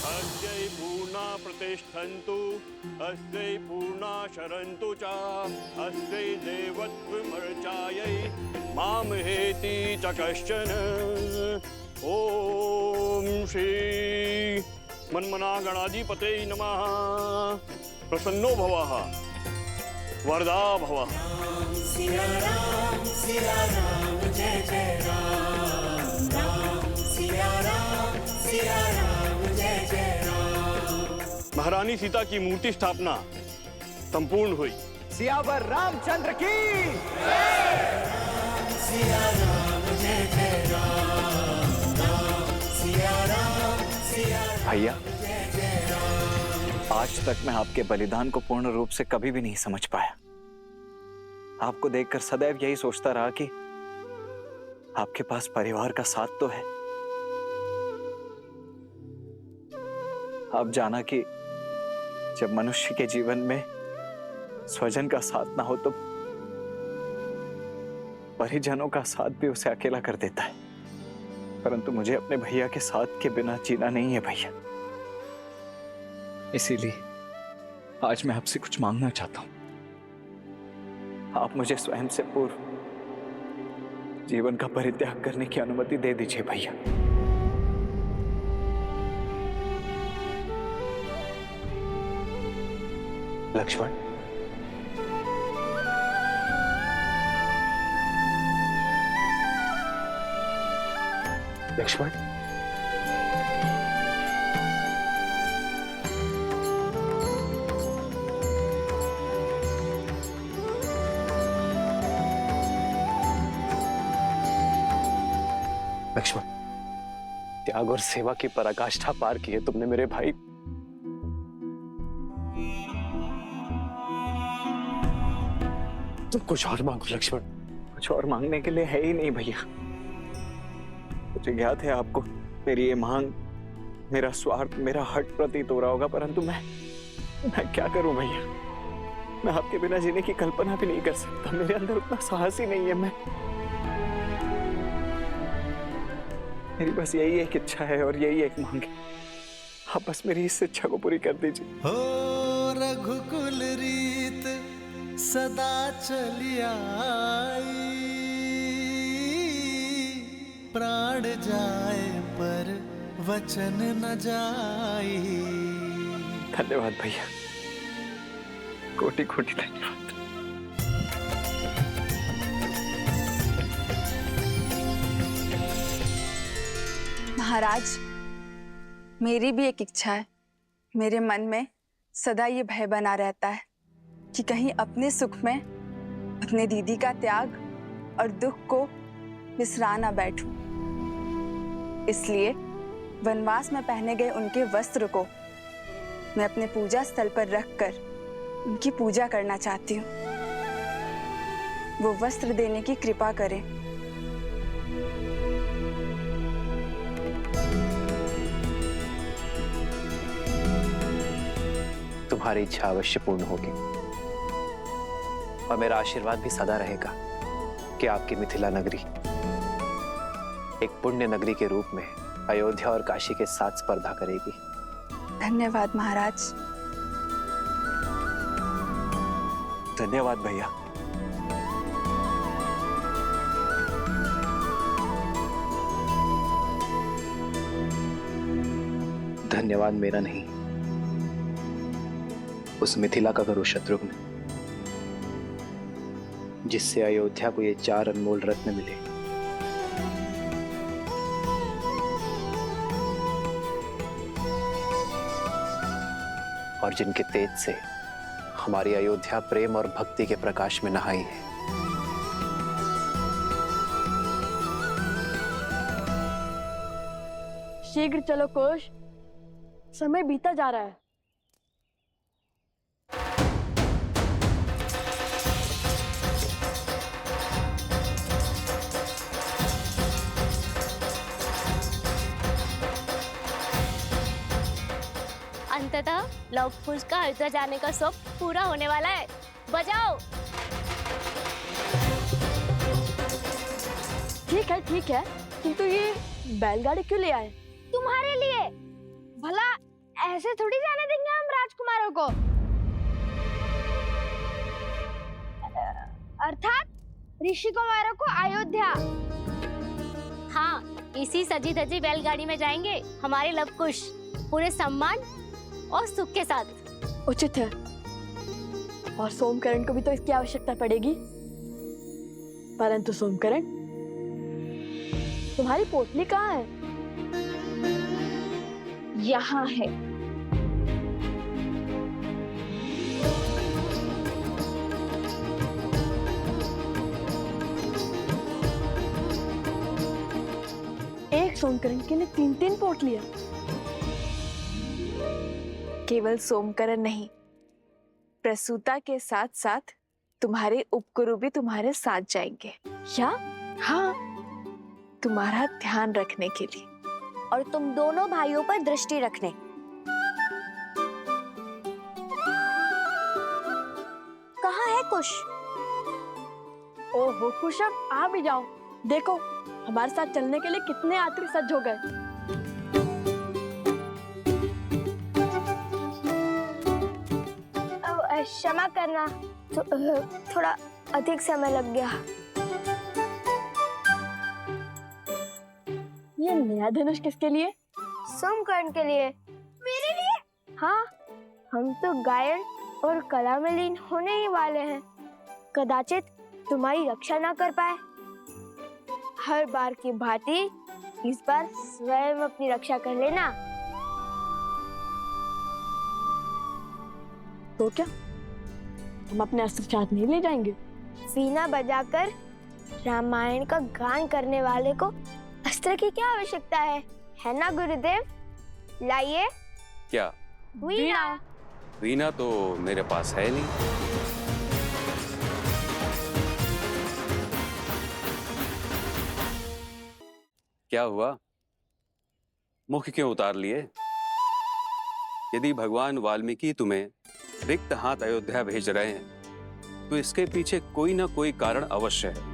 [SPEAKER 19] अस्यै पूर्णा प्रतिष्ठन्तु, अस्यै पूर्णा शरन्तु च, अस्यै देवत्वमर्चायै मामहेति च कश्चन। ओम श्री मन्मना गणाधिपते नमः। प्रसन्नो भवः, वरदा भवः।
[SPEAKER 5] सिया राम जय जय राम, राम सिया राम जय जय राम।
[SPEAKER 19] महारानी सीता की मूर्ति स्थापना संपूर्ण हुई।
[SPEAKER 12] सियावर रामचंद्र की
[SPEAKER 5] सिया राम जय जय राम, राम सिया राम
[SPEAKER 14] भैया, आज तक मैं आपके बलिदान को पूर्ण रूप से कभी भी नहीं समझ पाया। आपको देखकर सदैव यही सोचता रहा कि आपके पास परिवार का साथ तो है। आप जाना कि जब मनुष्य के जीवन में स्वजन का साथ ना हो तो परिजनों का साथ भी उसे अकेला कर देता है, परंतु मुझे अपने भैया के साथ के बिना जीना नहीं है भैया। इसीलिए आज मैं आपसे कुछ मांगना चाहता हूं। आप मुझे स्वयं से पूर्व जीवन का परित्याग करने की अनुमति दे दीजिए भैया।
[SPEAKER 4] लक्ष्मण, लक्ष्मण, लक्ष्मण, त्याग और सेवा की पराकाष्ठा पार की है तुमने मेरे भाई। तुम कुछ और मांगो लक्ष्मण।
[SPEAKER 14] कुछ और मांगने के लिए है ही नहीं भैया। मुझे ज्ञात है आपको मेरी ये मांग, मेरा स्वार्थ, मेरा हट प्रतीत हो रहा होगा, परंतु मैं क्या करूं भैया। मैं आपके बिना जीने की कल्पना भी नहीं कर सकता। मेरे अंदर उतना साहस ही नहीं है। मेरी बस यही एक इच्छा है और यही एक मांग है। आप बस मेरी इस इच्छा को पूरी कर दीजिए।
[SPEAKER 5] हो रघुकुल रीत सदा चली आई, प्राण जाए पर वचन न जाई।
[SPEAKER 14] धन्यवाद भैया, कोटि कोटि धन्यवाद।
[SPEAKER 15] महाराज, मेरी भी एक इच्छा है। मेरे मन में सदा ये भय बना रहता है कि कहीं अपने सुख में अपने दीदी का त्याग और दुख को बिसरा ना बैठूं। इसलिए वनवास में पहने गए उनके वस्त्र को मैं अपने पूजा स्थल पर रखकर उनकी पूजा करना चाहती हूँ। वो वस्त्र देने की कृपा करें।
[SPEAKER 4] तुम्हारी इच्छा अवश्य पूर्ण होगी और मेरा आशीर्वाद भी सदा रहेगा कि आपकी मिथिला नगरी एक पुण्य नगरी के रूप में अयोध्या और काशी के साथ स्पर्धा करेगी।
[SPEAKER 15] धन्यवाद महाराज।
[SPEAKER 14] धन्यवाद भैया।
[SPEAKER 4] धन्यवाद मेरा नहीं, उस मिथिला का गुरु शत्रुघ्न, जिससे अयोध्या को ये 4 अनमोल रत्न मिले। और जिनके तेज से हमारी अयोध्या प्रेम और भक्ति के प्रकाश में नहाई है।
[SPEAKER 2] शीघ्र चलो कोश, समय बीता जा रहा है।
[SPEAKER 11] अंततः लव कुश का अयोध्या जाने का स्वप्न पूरा होने वाला है। बजाओ।
[SPEAKER 2] ठीक है, किंतु ये बैलगाड़ी क्यों ले आए?
[SPEAKER 1] तुम्हारे लिए। भला ऐसे थोड़ी जाने देंगे हम राजकुमारों को। अर्थात ऋषि कुमारों को अयोध्या।
[SPEAKER 11] हाँ, इसी सजी धजी बैलगाड़ी में जाएंगे हमारे लव कुश, पूरे सम्मान और सुख के साथ।
[SPEAKER 2] उचित है, और सोमकरण को भी तो इसकी आवश्यकता पड़ेगी। परंतु सोमकरण, तुम्हारी पोटली कहाँ है?
[SPEAKER 1] यहाँ है।
[SPEAKER 2] एक सोमकरण के लिए 3-3 पोटलियां।
[SPEAKER 3] केवल सोमकरण नहीं, प्रसूता के साथ साथ तुम्हारे उपगुरु भी तुम्हारे साथ जाएंगे।
[SPEAKER 2] क्या?
[SPEAKER 3] हाँ, तुम्हारा ध्यान रखने के लिए
[SPEAKER 1] और तुम दोनों भाइयों पर दृष्टि रखने। कहाँ है कुश?
[SPEAKER 2] ओहो कुशब, आ भी जाओ। देखो हमारे साथ चलने के लिए कितने यात्री सज्ज हो गए।
[SPEAKER 1] क्षमा करना, थोड़ा अधिक समय लग गया।
[SPEAKER 2] ये नया धनुष किसके लिए?
[SPEAKER 1] सोमकर्ण के लिए। मेरे लिए? हाँ, हम तो गायन और कला में लीन होने ही वाले हैं। कदाचित तुम्हारी रक्षा ना कर पाए। हर बार की भांति इस बार स्वयं अपनी रक्षा कर लेना।
[SPEAKER 2] तो क्या हम अपने अस्त्र साथ नहीं ले जाएंगे?
[SPEAKER 1] वीणा बजाकर रामायण का गान करने वाले को अस्त्र की क्या आवश्यकता है ना गुरुदेव? लाइए।
[SPEAKER 8] क्या?
[SPEAKER 1] वीणा।
[SPEAKER 8] वीणा तो मेरे पास है नहीं। क्या हुआ? मुख क्यों उतार लिए? यदि भगवान वाल्मीकि तुम्हें रिक्त हाथ अयोध्या भेज रहे हैं तो इसके पीछे कोई ना कोई कारण अवश्य है।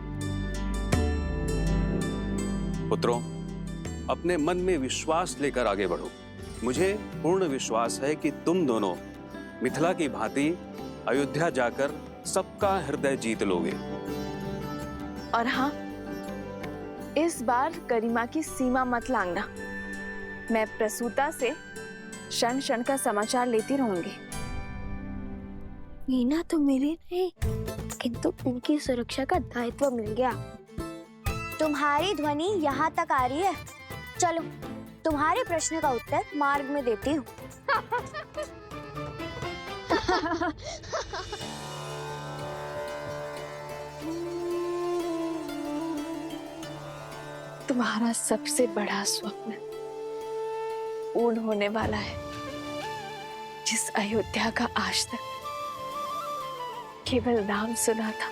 [SPEAKER 8] पुत्रों, अपने मन में विश्वास लेकर आगे बढ़ो। मुझे पूर्ण विश्वास है कि तुम दोनों मिथिला की भांति अयोध्या जाकर सबका हृदय जीत लोगे।
[SPEAKER 3] और हाँ, इस बार गरिमा की सीमा मत लांघना। मैं प्रसूता से क्षण क्षण का समाचार लेती रहूंगी।
[SPEAKER 1] वीणा तो मिली नहीं, किंतु उनकी सुरक्षा का दायित्व मिल गया। तुम्हारी ध्वनि यहाँ तक आ रही है। चलो, तुम्हारे प्रश्न का उत्तर मार्ग में देती हूँ।
[SPEAKER 3] तुम्हारा सबसे बड़ा स्वप्न पूर्ण होने वाला है। जिस अयोध्या का आज तक केवल नाम सुना था,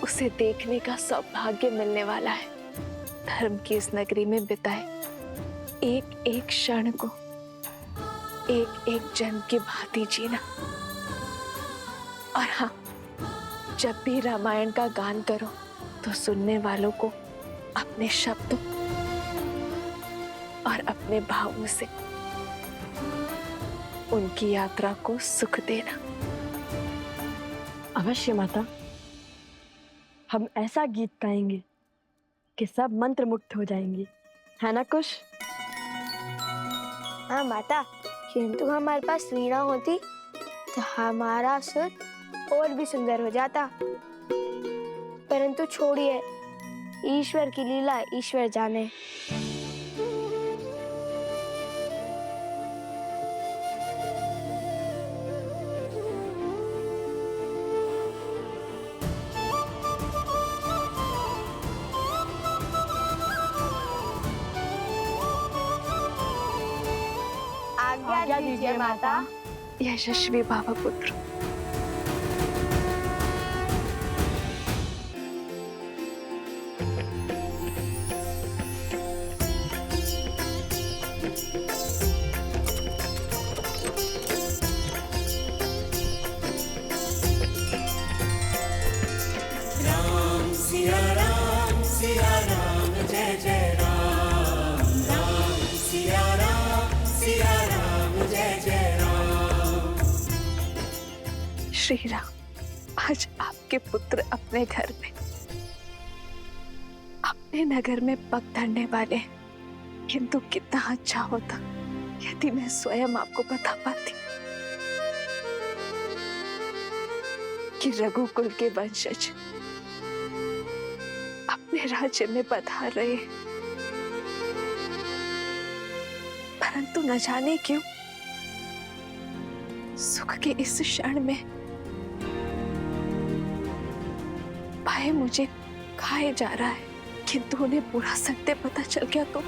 [SPEAKER 3] उसे देखने का सौभाग्य मिलने वाला है। धर्म की इस नगरी में बिताए एक एक क्षण को एक एक जन्म की भांति जीना। और हाँ, जब भी रामायण का गान करो तो सुनने वालों को अपने शब्दों और अपने भावों से उनकी यात्रा को सुख देना।
[SPEAKER 2] अवश्य माता, हम ऐसा गीत गाएंगे कि सब मंत्र मुक्त हो जाएंगे, है ना कुश?
[SPEAKER 1] हाँ माता, किंतु हमारे पास वीणा होती तो हमारा सुर और भी सुंदर हो जाता। परंतु छोड़िए, ईश्वर की लीला ईश्वर जाने। आज्ञा दीजिए माता।
[SPEAKER 3] यशस्वी भाव पुत्र।
[SPEAKER 5] राम सिया राम जय जय राम। राम सिया राम जय जय राम।
[SPEAKER 3] श्री राम, आज आपके पुत्र अपने घर में, अपने नगर में पग धरने वाले हैं। किंतु कितना अच्छा होता यदि मैं स्वयं आपको बता पाती कि रघुकुल के वंशज अपने राज्य में पधार रहे हैं। परंतु न जाने क्यों सुख के इस क्षण में भय मुझे खाए जा रहा है। किंतु उन्हें पूरा सत्य पता चल गया तो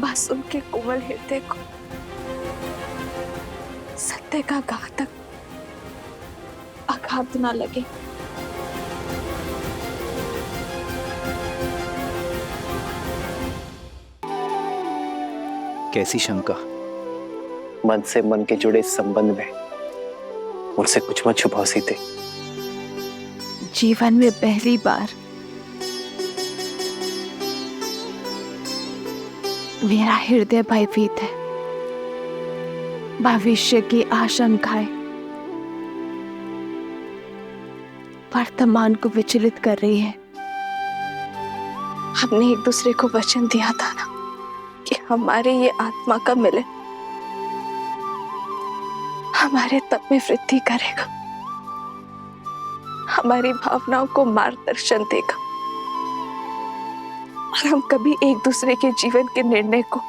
[SPEAKER 3] बस उनके कोमल हृदय को सत्य का घातक आघात ना लगे।
[SPEAKER 4] कैसी शंका? मन से मन के जुड़े इस संबंध में मुझसे कुछ मत छुपाओ सीते।
[SPEAKER 3] जीवन में पहली बार मेरा हृदय भयभीत है। भविष्य की आशंकाएं वर्तमान को विचलित कर रही है। हमने एक दूसरे को वचन दिया था ना कि हमारे ये आत्मा का मिलन हमारे तप में वृद्धि करेगा, हमारी भावनाओं को मार्गदर्शन देगा और हम कभी एक दूसरे के जीवन के निर्णय को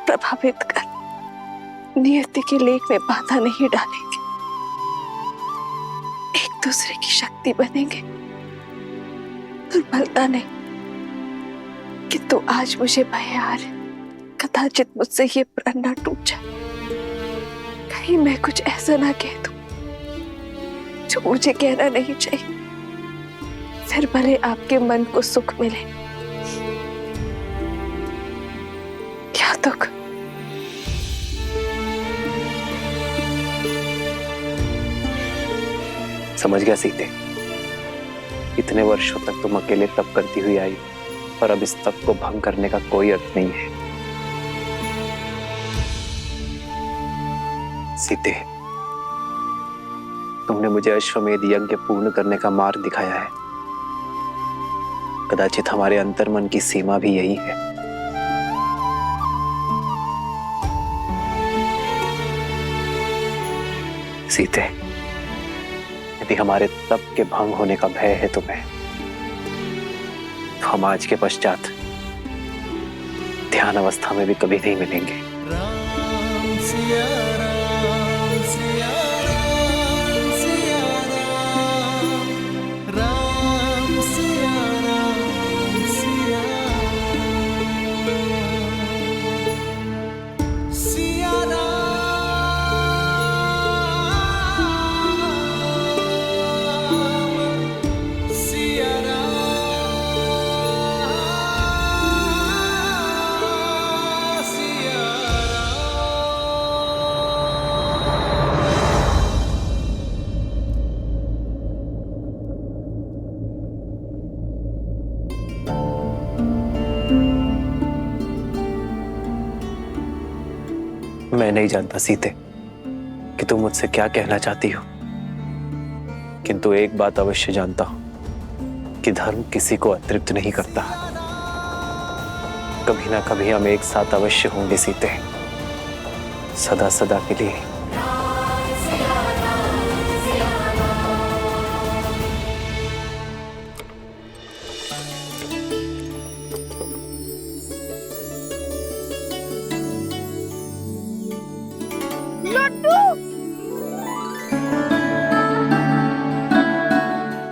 [SPEAKER 3] प्रभावित कर नियति के लेख में बाधा नहीं डालेंगे। एक दूसरे की शक्ति बनेंगे, दुर्बलता नहीं। किंतु आज मुझे भय आ रहा है, कदाचित मुझसे ये प्रण न टूट जाए। कहीं मैं कुछ ऐसा ना कह दूं जो मुझे कहना नहीं चाहिए, फिर भले आपके मन को सुख मिले क्या दुख।
[SPEAKER 4] समझ गया सीते। इतने वर्षों तक तुम अकेले तप करती हुई आई और अब इस तप को भंग करने का कोई अर्थ नहीं है। सीते, तुमने मुझे अश्वमेध यज्ञ पूर्ण करने का मार्ग दिखाया है। कदाचित हमारे अंतर्मन की सीमा भी यही है। सीते, यदि हमारे तप के भंग होने का भय है तुम्हें, तो हम आज के पश्चात ध्यान अवस्था में भी कभी नहीं मिलेंगे।
[SPEAKER 5] राम सिया राम सिया राम सिया राम। राम सिया राम सिया राम। सिया राम सिया
[SPEAKER 4] मैं नहीं जानता सीते कि तुम मुझसे क्या कहना चाहती हो, किंतु एक बात अवश्य जानता हूं कि धर्म किसी को अतृप्त नहीं करता। कभी ना कभी हम एक साथ अवश्य होंगे सीते, सदा सदा के लिए।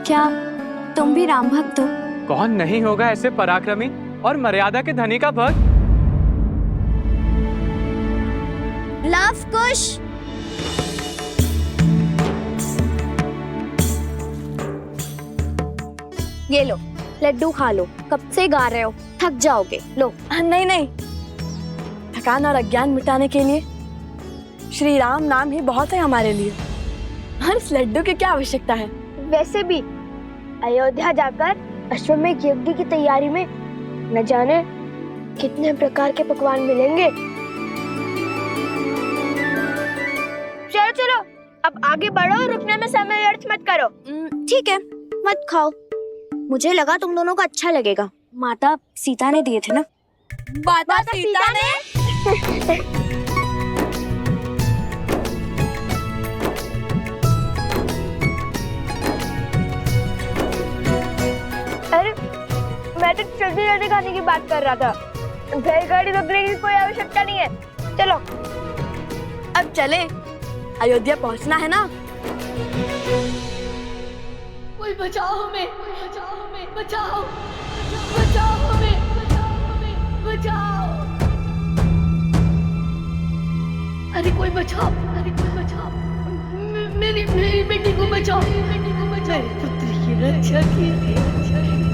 [SPEAKER 1] क्या तुम भी राम भक्त हो?
[SPEAKER 12] कौन नहीं होगा ऐसे पराक्रमी और मर्यादा के धनी का भक्त?
[SPEAKER 1] लव कुश। ये लो लड्डू खा लो, कब से गा रहे हो, थक जाओगे। लो।
[SPEAKER 2] नहीं नहीं, थकान और अज्ञान मिटाने के लिए श्री राम नाम ही बहुत है हमारे लिए। और इस लड्डू की क्या आवश्यकता है?
[SPEAKER 1] वैसे भी अयोध्या जाकर अश्वमेध यज्ञ की तैयारी में न जाने कितने प्रकार के पकवान मिलेंगे। चलो चलो अब आगे बढ़ो, रुकने में समय व्यर्थ मत करो। ठीक है, मत खाओ, मुझे लगा तुम दोनों को अच्छा लगेगा। माता सीता ने दिए थे ना। माता सीता ने? अरे मैं तो जल्दी जल्दी खाने की बात कर रहा था, बैलगाड़ी रोकने की कोई आवश्यकता नहीं है। चलो
[SPEAKER 2] अब चले, अयोध्या पहुंचना है ना।
[SPEAKER 20] कोई बचाओ हमें, बचाओ हमें, बचाओ, बचाओ हमें, बचाओ हमें, बचाओ। अरे कोई बचाओ, अरे कोई बचाओ, मेरी मेरी बेटी को बचाओ, मेरी बेटी को बचाओ, मेरे पुत्र की रक्षा कीजिए, रक्षा कीजिए।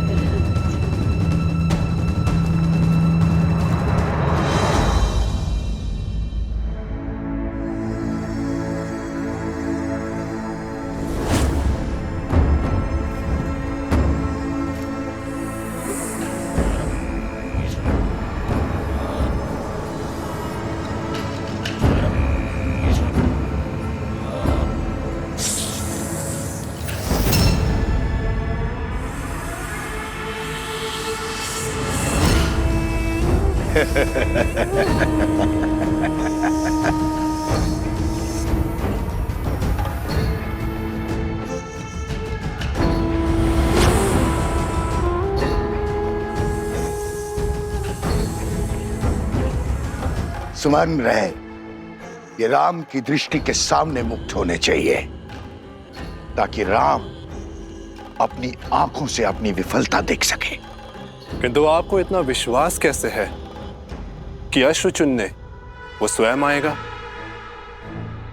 [SPEAKER 9] सुमन रहे, ये राम की दृष्टि के सामने मुक्त होने चाहिए, ताकि राम अपनी आंखों से अपनी विफलता देख सके।
[SPEAKER 6] किंतु आपको इतना विश्वास कैसे है कि अश्व चुनने वो स्वयं आएगा?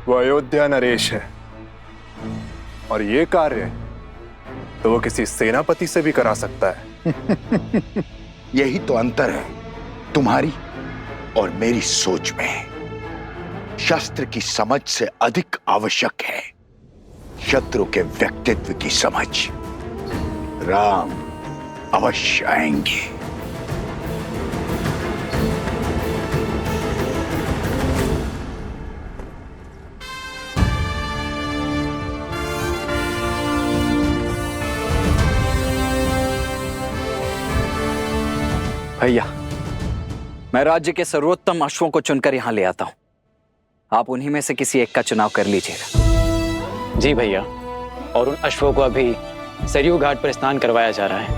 [SPEAKER 6] वो अयोध्या नरेश है, और ये कार्य तो वो किसी सेनापति से भी करा सकता है।
[SPEAKER 9] यही तो अंतर है तुम्हारी और मेरी सोच में। शस्त्र की समझ से अधिक आवश्यक है शत्रु के व्यक्तित्व की समझ। राम अवश्य आएंगे।
[SPEAKER 14] भैया, मैं राज्य के सर्वोत्तम अश्वों को चुनकर यहाँ ले आता हूँ। आप उन्हीं में से किसी एक का चुनाव कर लीजिएगा।
[SPEAKER 4] जी भैया, और उन अश्वों को अभी सरयू घाट पर स्नान करवाया जा रहा है।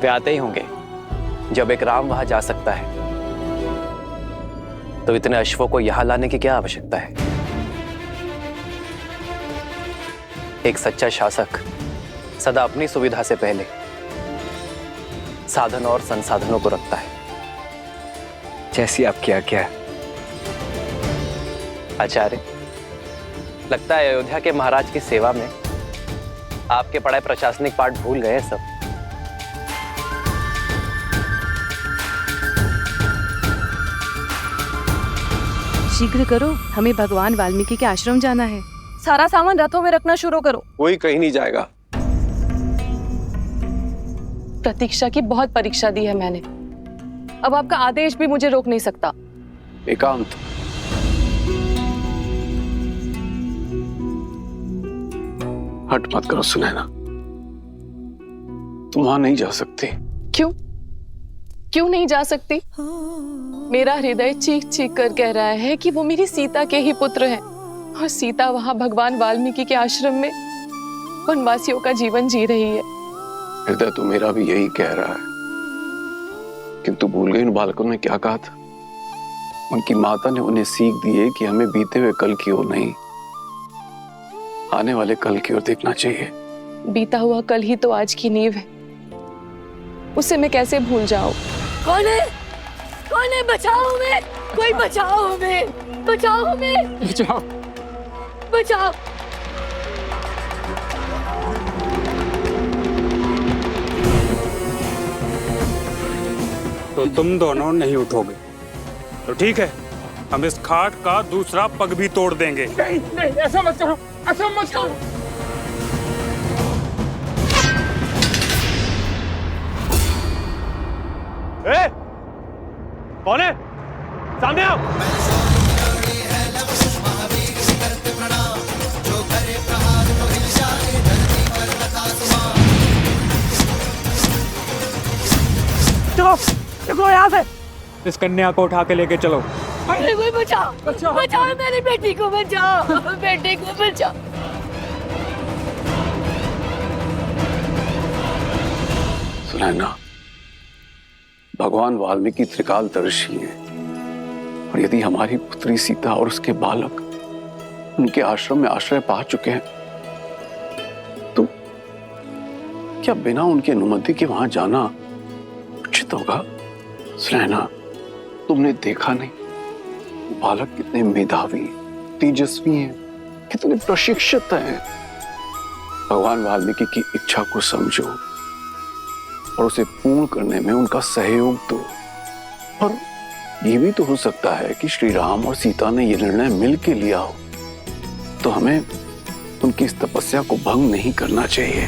[SPEAKER 4] वे आते ही होंगे। जब एक राम वहां जा सकता है तो इतने अश्वों को यहां लाने की क्या आवश्यकता है? एक सच्चा शासक सदा अपनी सुविधा से पहले साधन और संसाधनों को रखता है।
[SPEAKER 14] जैसी आपकी आज्ञा है।
[SPEAKER 4] आचार्य, लगता है अयोध्या के महाराज की सेवा में आपके पढ़ाए प्रशासनिक पाठ भूल गए सब।
[SPEAKER 21] शीघ्र करो, हमें भगवान वाल्मीकि के आश्रम जाना है। सारा सामान रथों में रखना शुरू करो।
[SPEAKER 10] कोई कहीं नहीं जाएगा।
[SPEAKER 21] प्रतीक्षा की बहुत परीक्षा दी है मैंने, अब आपका आदेश भी मुझे रोक नहीं सकता।
[SPEAKER 10] एकांत, हट मत करो सुनैना, तुम वहां नहीं जा सकती।
[SPEAKER 21] क्यों? क्यों नहीं जा सकती? मेरा हृदय चीख चीख कर कह रहा है कि वो मेरी सीता के ही पुत्र हैं, और सीता वहां भगवान वाल्मीकि के आश्रम में वनवासियों का जीवन जी रही है।
[SPEAKER 10] हृदय तो मेरा भी यही कह रहा है, किंतु भूल गई उन बालकों ने क्या कहा था। उनकी माता ने उन्हें सीख दी है कि हमें बीते हुए कल की ओर नहीं, आने वाले कल की ओर देखना चाहिए।
[SPEAKER 21] बीता हुआ कल ही तो आज की नींव है। उसे मैं कैसे भूल जाऊं?
[SPEAKER 20] कौन है? कौन है? बचाओ हमें! कोई बचाओ हमें! बचाओ हमें!
[SPEAKER 12] बचाओ!
[SPEAKER 20] बचाओ!
[SPEAKER 8] तो तुम दोनों नहीं उठोगे तो ठीक है, हम इस खाट का दूसरा पग भी तोड़ देंगे।
[SPEAKER 12] नहीं नहीं, ऐसा मत करो, ऐसा मत करो।
[SPEAKER 19] ए, कौन है? सामने आओ।
[SPEAKER 12] चलो निकलो यहाँ से। इस कन्या को उठा के लेके चलो।
[SPEAKER 20] अरे कोई बचाओ! बचाओ मेरी बेटी को, बचाओ बेटी को, बचाओ!
[SPEAKER 10] सुनैना, भगवान वाल्मीकि त्रिकालदर्शी हैं, और यदि हमारी पुत्री सीता और उसके बालक उनके आश्रम में आश्रय पा चुके हैं, तो क्या बिना उनके अनुमति के वहां जाना उचित होगा? सुनैना, तुमने देखा नहीं बालक कितने मेधावी, तेजस्वी हैं, कितने प्रशिक्षित हैं। भगवान वाल्मीकि की इच्छा को समझो और उसे पूर्ण करने में उनका सहयोग दो। और ये भी तो हो सकता है कि श्री राम और सीता ने यह निर्णय मिल के लिया हो, तो हमें उनकी इस तपस्या को भंग नहीं करना चाहिए।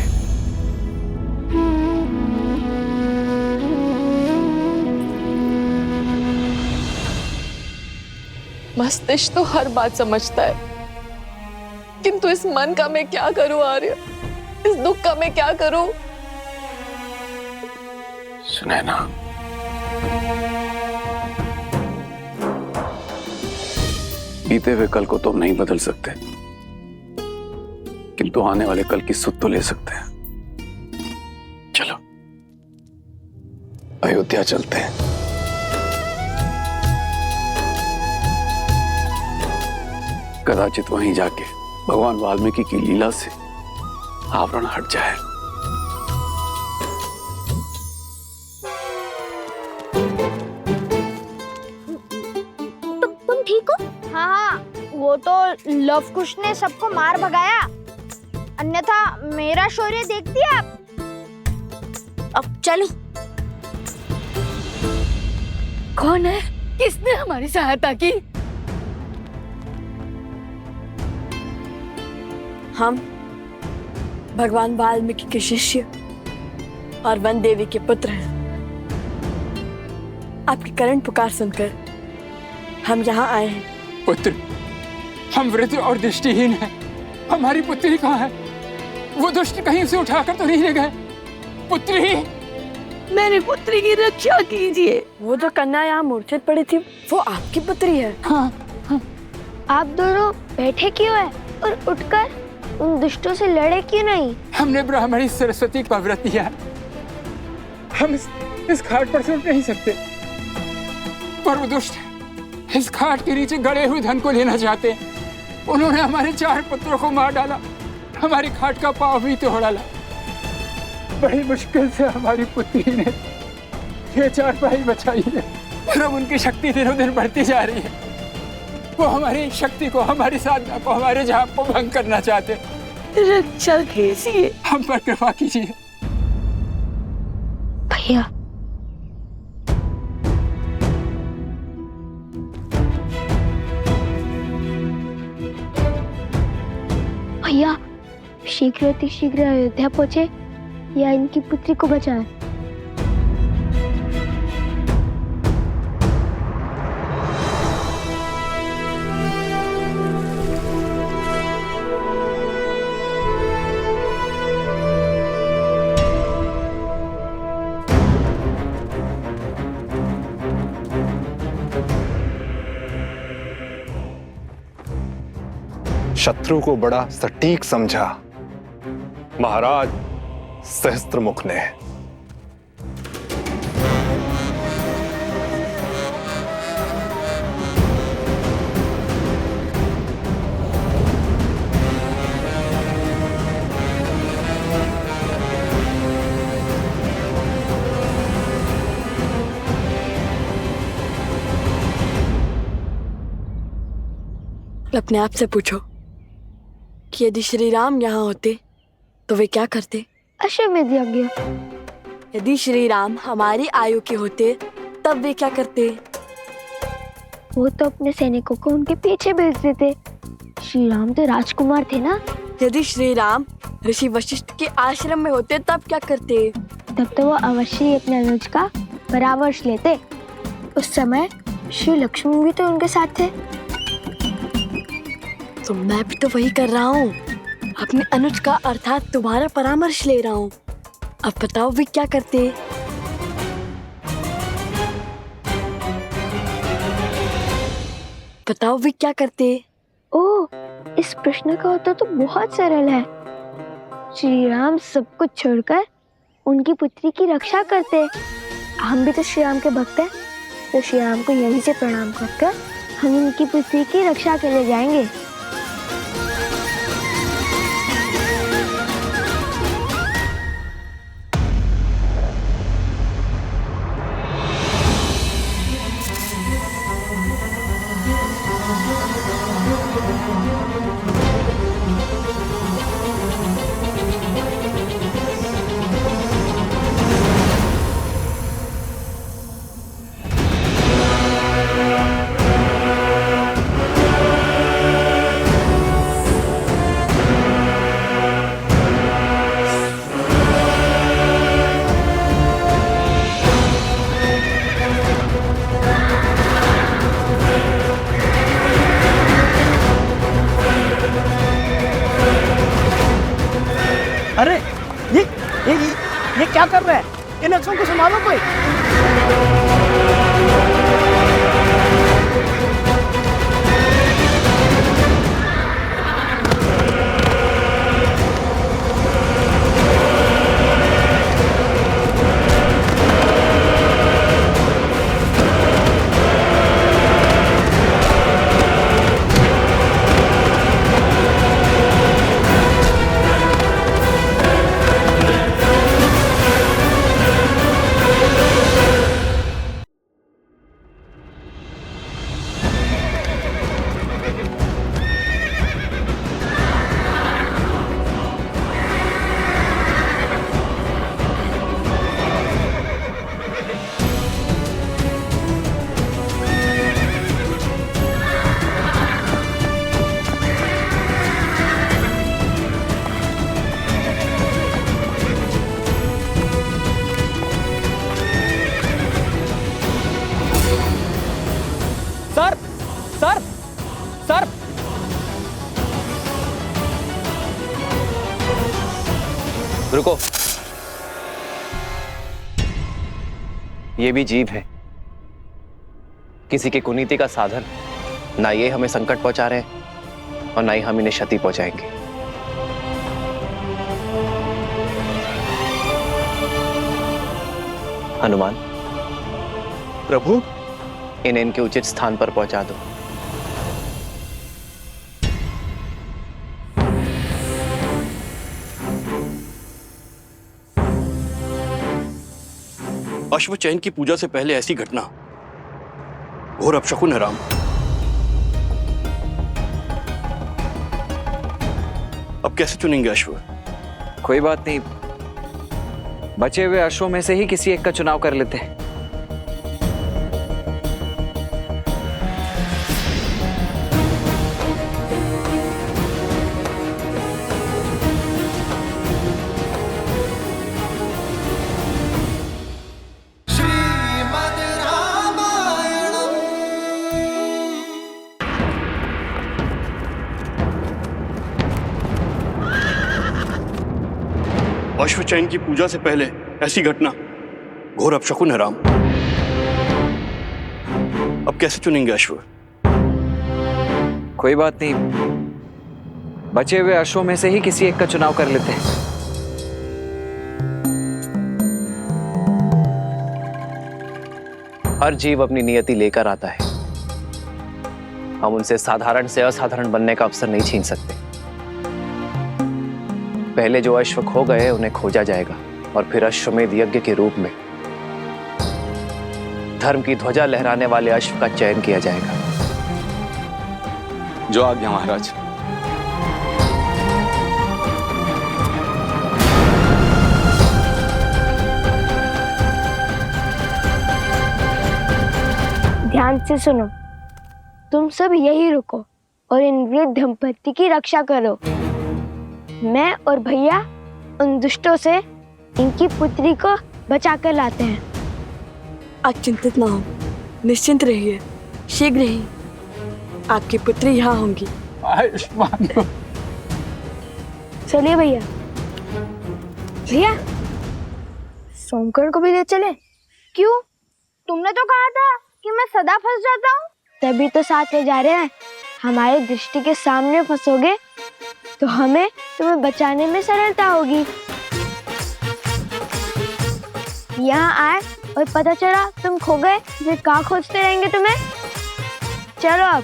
[SPEAKER 21] मस्तिष्क तो हर बात समझता है, किंतु इस मन का मैं क्या करूं आर्य? इस दुख का मैं क्या करूं?
[SPEAKER 10] सुनैना, बीते हुए कल को तो नहीं बदल सकते, किंतु आने वाले कल की सुध तो ले सकते हैं। चलो अयोध्या चलते हैं। कदाचित वहीं जाके भगवान वाल्मीकि की लीला से आवरण हट जाए।
[SPEAKER 1] तुम ठीक हो? हाँ, वो तो लव कुश ने सबको मार भगाया, अन्यथा मेरा शौर्य देखती आप। अब चलो।
[SPEAKER 20] कौन है? किसने हमारी सहायता की?
[SPEAKER 2] हम भगवान वाल्मीकि के शिष्य और वन देवी के पुत्र हैं। आपकी करुण पुकार सुनकर हम यहाँ आए हैं।
[SPEAKER 12] पुत्र, हम वृद्ध और दृष्टिहीन हैं। हमारी पुत्री कहाँ है? वो दुष्ट कहीं उसे उठाकर तो नहीं ले गए? पुत्री,
[SPEAKER 20] मेरी पुत्री की रक्षा कीजिए।
[SPEAKER 2] वो जो कन्या यहाँ मूर्छित पड़ी थी, वो आपकी पुत्री है।
[SPEAKER 12] हाँ, हाँ।
[SPEAKER 1] आप दोनों बैठे क्यों हैं और उठकर उन दुष्टों से लड़े क्यों नहीं?
[SPEAKER 12] हमने ब्राह्मणी सरस्वती का व्रत किया है। हम इस खाट पर से उठ नहीं सकते, पर वो दुष्ट इस खाट के नीचे गड़े हुए धन को लेना चाहते हैं। उन्होंने हमारे 4 पुत्रों को मार डाला, हमारी खाट का पांव भी तोड़ डाला। बड़ी मुश्किल से हमारी पुत्री ने ये 4 भाई बचाई है, और अब उनकी शक्ति दिनों दिन बढ़ती जा रही है। वो हमारी शक्ति को, हमारी साधना को, हमारे जाप को भंग करना चाहते।
[SPEAKER 20] रक्षा कीजिए,
[SPEAKER 12] हम पर कृपा कीजिए।
[SPEAKER 1] भैया, भैया शीघ्र अतिशीघ्र अयोध्या पहुंचे या इनकी पुत्री को बचाए।
[SPEAKER 6] शत्रु को बड़ा सटीक समझा महाराज सहस्त्रमुख ने।
[SPEAKER 2] अपने आप से पूछो कि यदि श्री राम यहाँ होते तो वे क्या करते।
[SPEAKER 1] अश्वमेध यज्ञ।
[SPEAKER 2] यदि श्री राम हमारी आयु के होते तब वे क्या करते।
[SPEAKER 1] वो तो अपने सैनिकों को उनके पीछे भेज देते। श्री राम तो राजकुमार थे ना।
[SPEAKER 2] यदि श्री राम ऋषि वशिष्ठ के आश्रम में होते तब क्या करते।
[SPEAKER 1] तब तो वो अवश्य ही अपने अनुज का परामर्श लेते। उस समय श्री लक्ष्मण भी तो उनके साथ थे।
[SPEAKER 2] तो मैं भी तो वही कर रहा हूँ, अपने अनुज का अर्थात तुम्हारा परामर्श ले रहा हूँ। अब बताओ वे क्या करते। बताओ वे क्या करते।
[SPEAKER 1] ओह, इस प्रश्न का उत्तर तो बहुत सरल है। श्री राम सब कुछ छोड़कर उनकी पुत्री की रक्षा करते। हम भी तो श्री राम के भक्त हैं, तो श्री राम को यहीं से प्रणाम करके हम उनकी पुत्री की रक्षा के लिए जाएंगे।
[SPEAKER 18] अरे ये क्या कर रहा है? इन अक्षरों को संभालो कोई। सर
[SPEAKER 4] रुको, ये भी जीव है, किसी की कुनीति का साधन। ना ये हमें संकट पहुंचा रहे हैं और ना ही हम इन्हें क्षति पहुंचाएंगे। हनुमान,
[SPEAKER 17] प्रभु,
[SPEAKER 4] इन्हें इनके उचित स्थान पर पहुंचा दो।
[SPEAKER 19] अश्वचैन की पूजा से पहले ऐसी घटना घोर अपशकुन है राम। अब कैसे चुनेंगे अश्व?
[SPEAKER 14] कोई बात नहीं, बचे हुए अश्वों में से ही किसी एक का चुनाव कर लेते हैं।
[SPEAKER 19] अश्वचैन की पूजा से पहले ऐसी घटना घोर अपशकुन है राम। अब कैसे चुनेंगे अश्व?
[SPEAKER 14] कोई बात नहीं, बचे हुए अश्वों में से ही किसी एक का चुनाव कर लेते हैं।
[SPEAKER 4] हर जीव अपनी नियति लेकर आता है, हम उनसे साधारण से असाधारण बनने का अवसर नहीं छीन सकते। पहले जो अश्व खो गए उन्हें खोजा जाएगा और फिर अश्वमेध यज्ञ के रूप में धर्म की ध्वजा लहराने वाले अश्व का चयन किया जाएगा।
[SPEAKER 10] जो आज्ञा महाराज।
[SPEAKER 1] ध्यान से सुनो, तुम सब यही रुको और इन वृद्ध दंपत्ति की रक्षा करो। मैं और भैया उन दुष्टों से इनकी पुत्री को बचा कर लाते हैं।
[SPEAKER 2] आप चिंतित ना हो, निश्चिंत रहिए, शीघ्र ही आपकी पुत्री यहाँ होंगी।
[SPEAKER 12] आयुष्मान को
[SPEAKER 1] चलिए भैया। भैया सोमकर्ण को भी ले चले। क्यों? तुमने तो कहा था कि मैं सदा फंस जाता हूँ। तभी तो साथ ले जा रहे हैं। हमारी दृष्टि के सामने फंसोगे तो हमें तुम्हें बचाने में सरलता होगी। यहाँ आए और पता चला तुम खो गए, फिर कहाँ खोजते रहेंगे तुम्हें। चलो अब।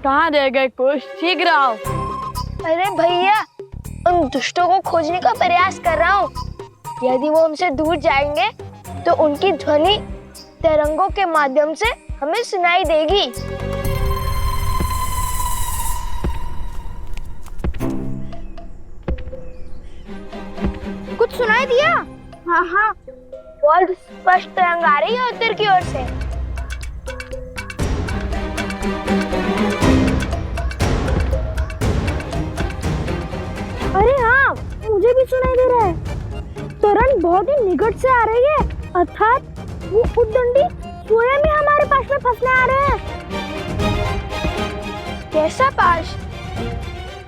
[SPEAKER 2] कहाँ रह गए कुछ? शीघ्र आओ।
[SPEAKER 1] अरे भैया, उन दुष्टों को खोजने का प्रयास कर रहा हूँ। यदि वो हमसे दूर जाएंगे तो उनकी ध्वनि तरंगों के माध्यम से हमें सुनाई देगी। कुछ सुनाई दिया? हाँ, बहुत स्पष्ट तरंग आ रही है उत्तर की ओर से। अरे हाँ, मुझे भी सुनाई दे रहा है। तरंग बहुत ही निकट से आ रही है, अर्थात वो उद्दंडी स्वयं ही हमारे पास में फंसने आ रहे हैं। कैसा पाश?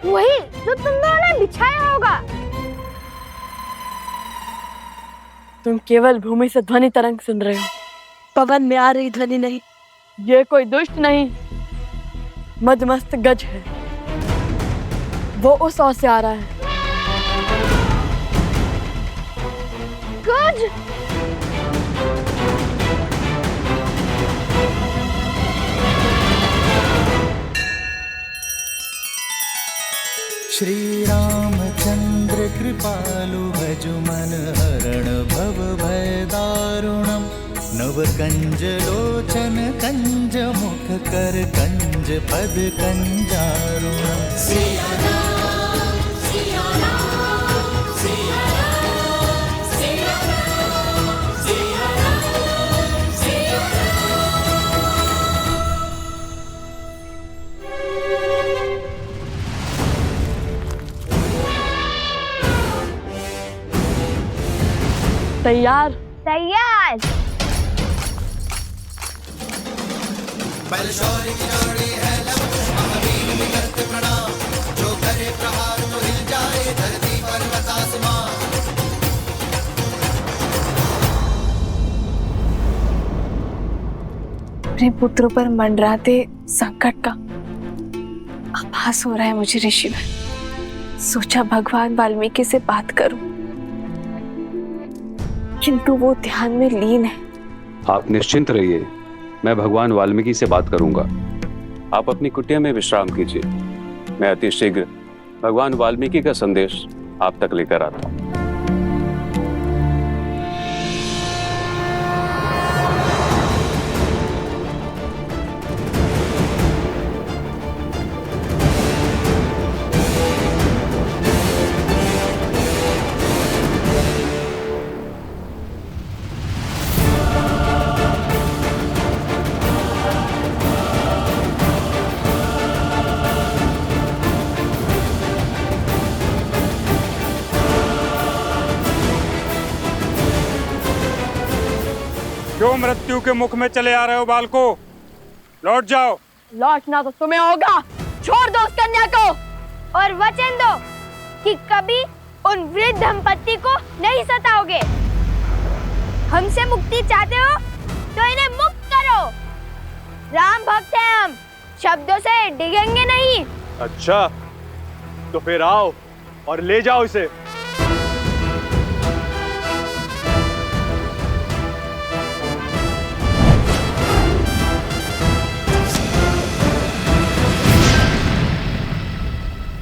[SPEAKER 1] वही जो तुम दोनों ने बिछाया होगा।
[SPEAKER 2] तुम केवल भूमि से ध्वनि तरंग सुन रहे हो, पवन में आ रही ध्वनि नहीं। ये कोई दुष्ट नहीं, मदमस्त गज है। वो उस ओर से आ रहा है।
[SPEAKER 1] गज?
[SPEAKER 5] श्री रामचंद्र कृपालु भजु मन हरण भव भय दारुणम नव कंज लोचन कंज मुख कर कंज पद कंजारुणम। सिया राम, सिया राम, सिया राम, सिया राम, सिया राम, सिया
[SPEAKER 2] तैयार?
[SPEAKER 1] तैयार।
[SPEAKER 5] बल शौर्य की जोड़ी है लवकुश महावीर में करते प्रणाम। जो करे प्रहार तो हिल जाए धरती पर्वत आसमान।
[SPEAKER 3] अपने पुत्रों पर मंडराते संकट का आभास हो रहा है मुझे ऋषिवर। सोचा भगवान वाल्मीकि से बात करूं, किंतु वो ध्यान में लीन है।
[SPEAKER 8] आप निश्चिंत रहिए, मैं भगवान वाल्मीकि से बात करूंगा। आप अपनी कुटिया में विश्राम कीजिए। मैं अति शीघ्र भगवान वाल्मीकि का संदेश आप तक लेकर आता हूं।
[SPEAKER 16] क्यों मृत्यु के मुख में चले आ रहे हो बालको? लौट जाओ।
[SPEAKER 2] लौटना तो तुम्हें होगा। छोड़ दो उस कन्या को
[SPEAKER 1] और वचन दो कि कभी उन वृद्ध दंपत्ति को नहीं सताओगे। हमसे मुक्ति चाहते हो तो इन्हें मुक्त करो। राम भक्त हैं हम, शब्दों से डिगेंगे नहीं।
[SPEAKER 6] अच्छा, तो फिर आओ और ले जाओ इसे।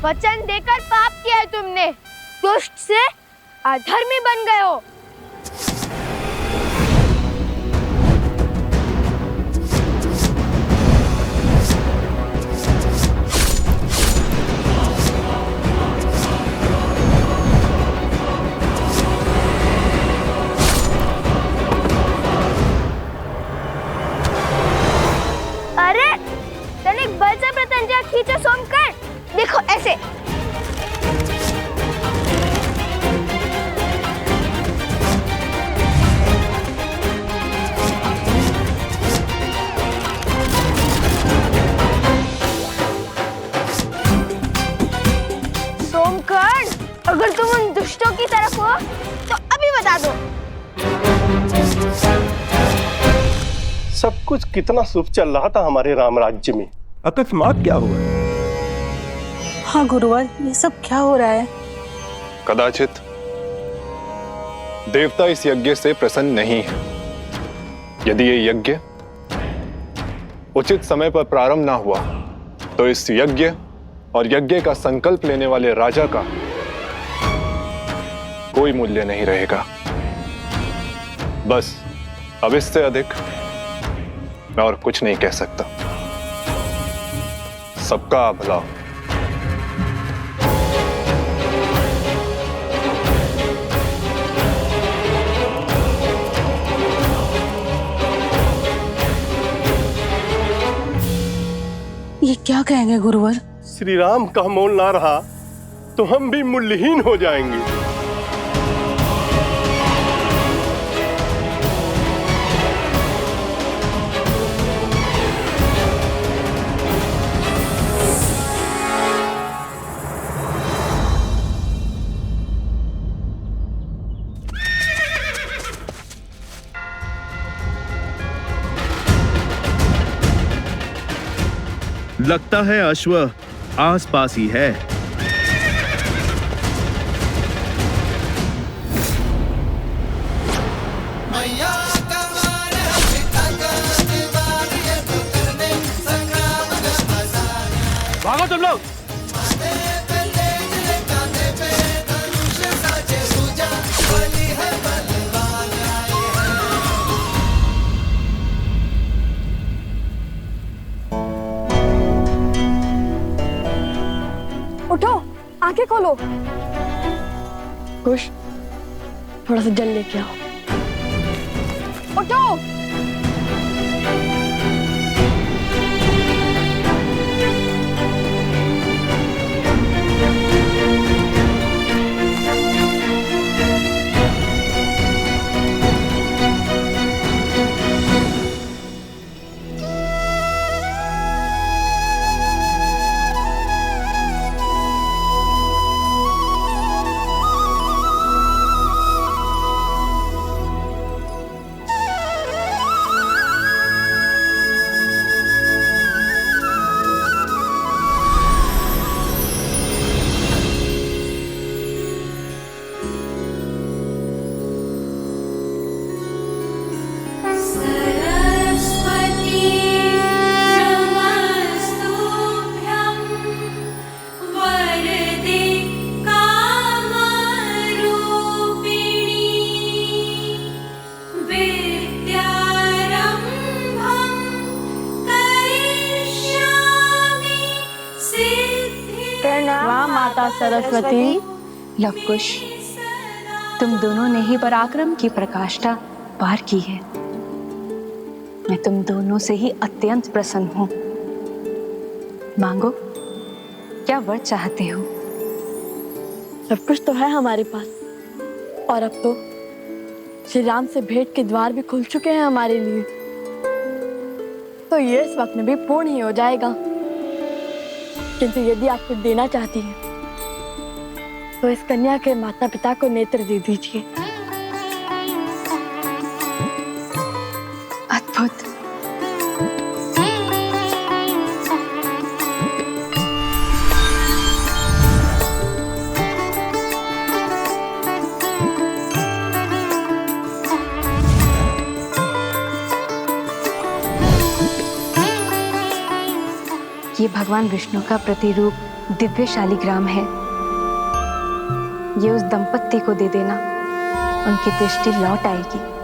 [SPEAKER 1] वचन देकर पाप किया है तुमने, दुष्ट से अधर्मी बन गए हो। अरे तनिक बल से प्रत्यंचा खींचो सोमकर, देखो ऐसे। सोमकर्ण, अगर तुम उन दुष्टों की तरफ हो तो अभी बता दो।
[SPEAKER 13] सब कुछ कितना शुभ चल रहा था हमारे राम राज्य में, अकस्मात क्या हुआ?
[SPEAKER 22] हाँ गुरुवर, ये सब क्या हो रहा है?
[SPEAKER 6] कदाचित देवता इस यज्ञ से प्रसन्न नहीं है। यदि ये यज्ञ उचित समय पर प्रारंभ ना हुआ तो इस यज्ञ और यज्ञ का संकल्प लेने वाले राजा का कोई मूल्य नहीं रहेगा। बस अब इससे अधिक मैं और कुछ नहीं कह सकता। सबका भला।
[SPEAKER 22] ये क्या कहेंगे गुरुवर?
[SPEAKER 13] श्री राम का मोल ना रहा तो हम भी मूल्यहीन हो जाएंगे।
[SPEAKER 17] लगता है अश्व आस पास ही है।
[SPEAKER 16] भागो तुम लोग।
[SPEAKER 2] उठो, आंखें खोलो। कुश, थोड़ा सा जल लेके आओ।
[SPEAKER 1] उठो।
[SPEAKER 2] माता सरस्वती।
[SPEAKER 15] लवकुश, तुम दोनों ने ही पराक्रम की प्रकाष्ठा पार की है। मैं तुम दोनों से ही अत्यंत प्रसन्न हूं। मांगो, क्या वर चाहते हो?
[SPEAKER 2] सब कुछ तो है हमारे पास, और अब तो श्री राम से भेंट के द्वार भी खुल चुके हैं हमारे लिए। तो ये स्वप्न भी पूर्ण ही हो जाएगा। किंतु यदि आप कुछ देना चाहती हैं तो इस कन्या के माता पिता को नेत्र दे दीजिए।
[SPEAKER 15] अद्भुत। ये भगवान विष्णु का प्रतिरूप दिव्य शालिग्राम है। ये उस दंपत्ति को दे देना, उनकी दृष्टि लौट आएगी।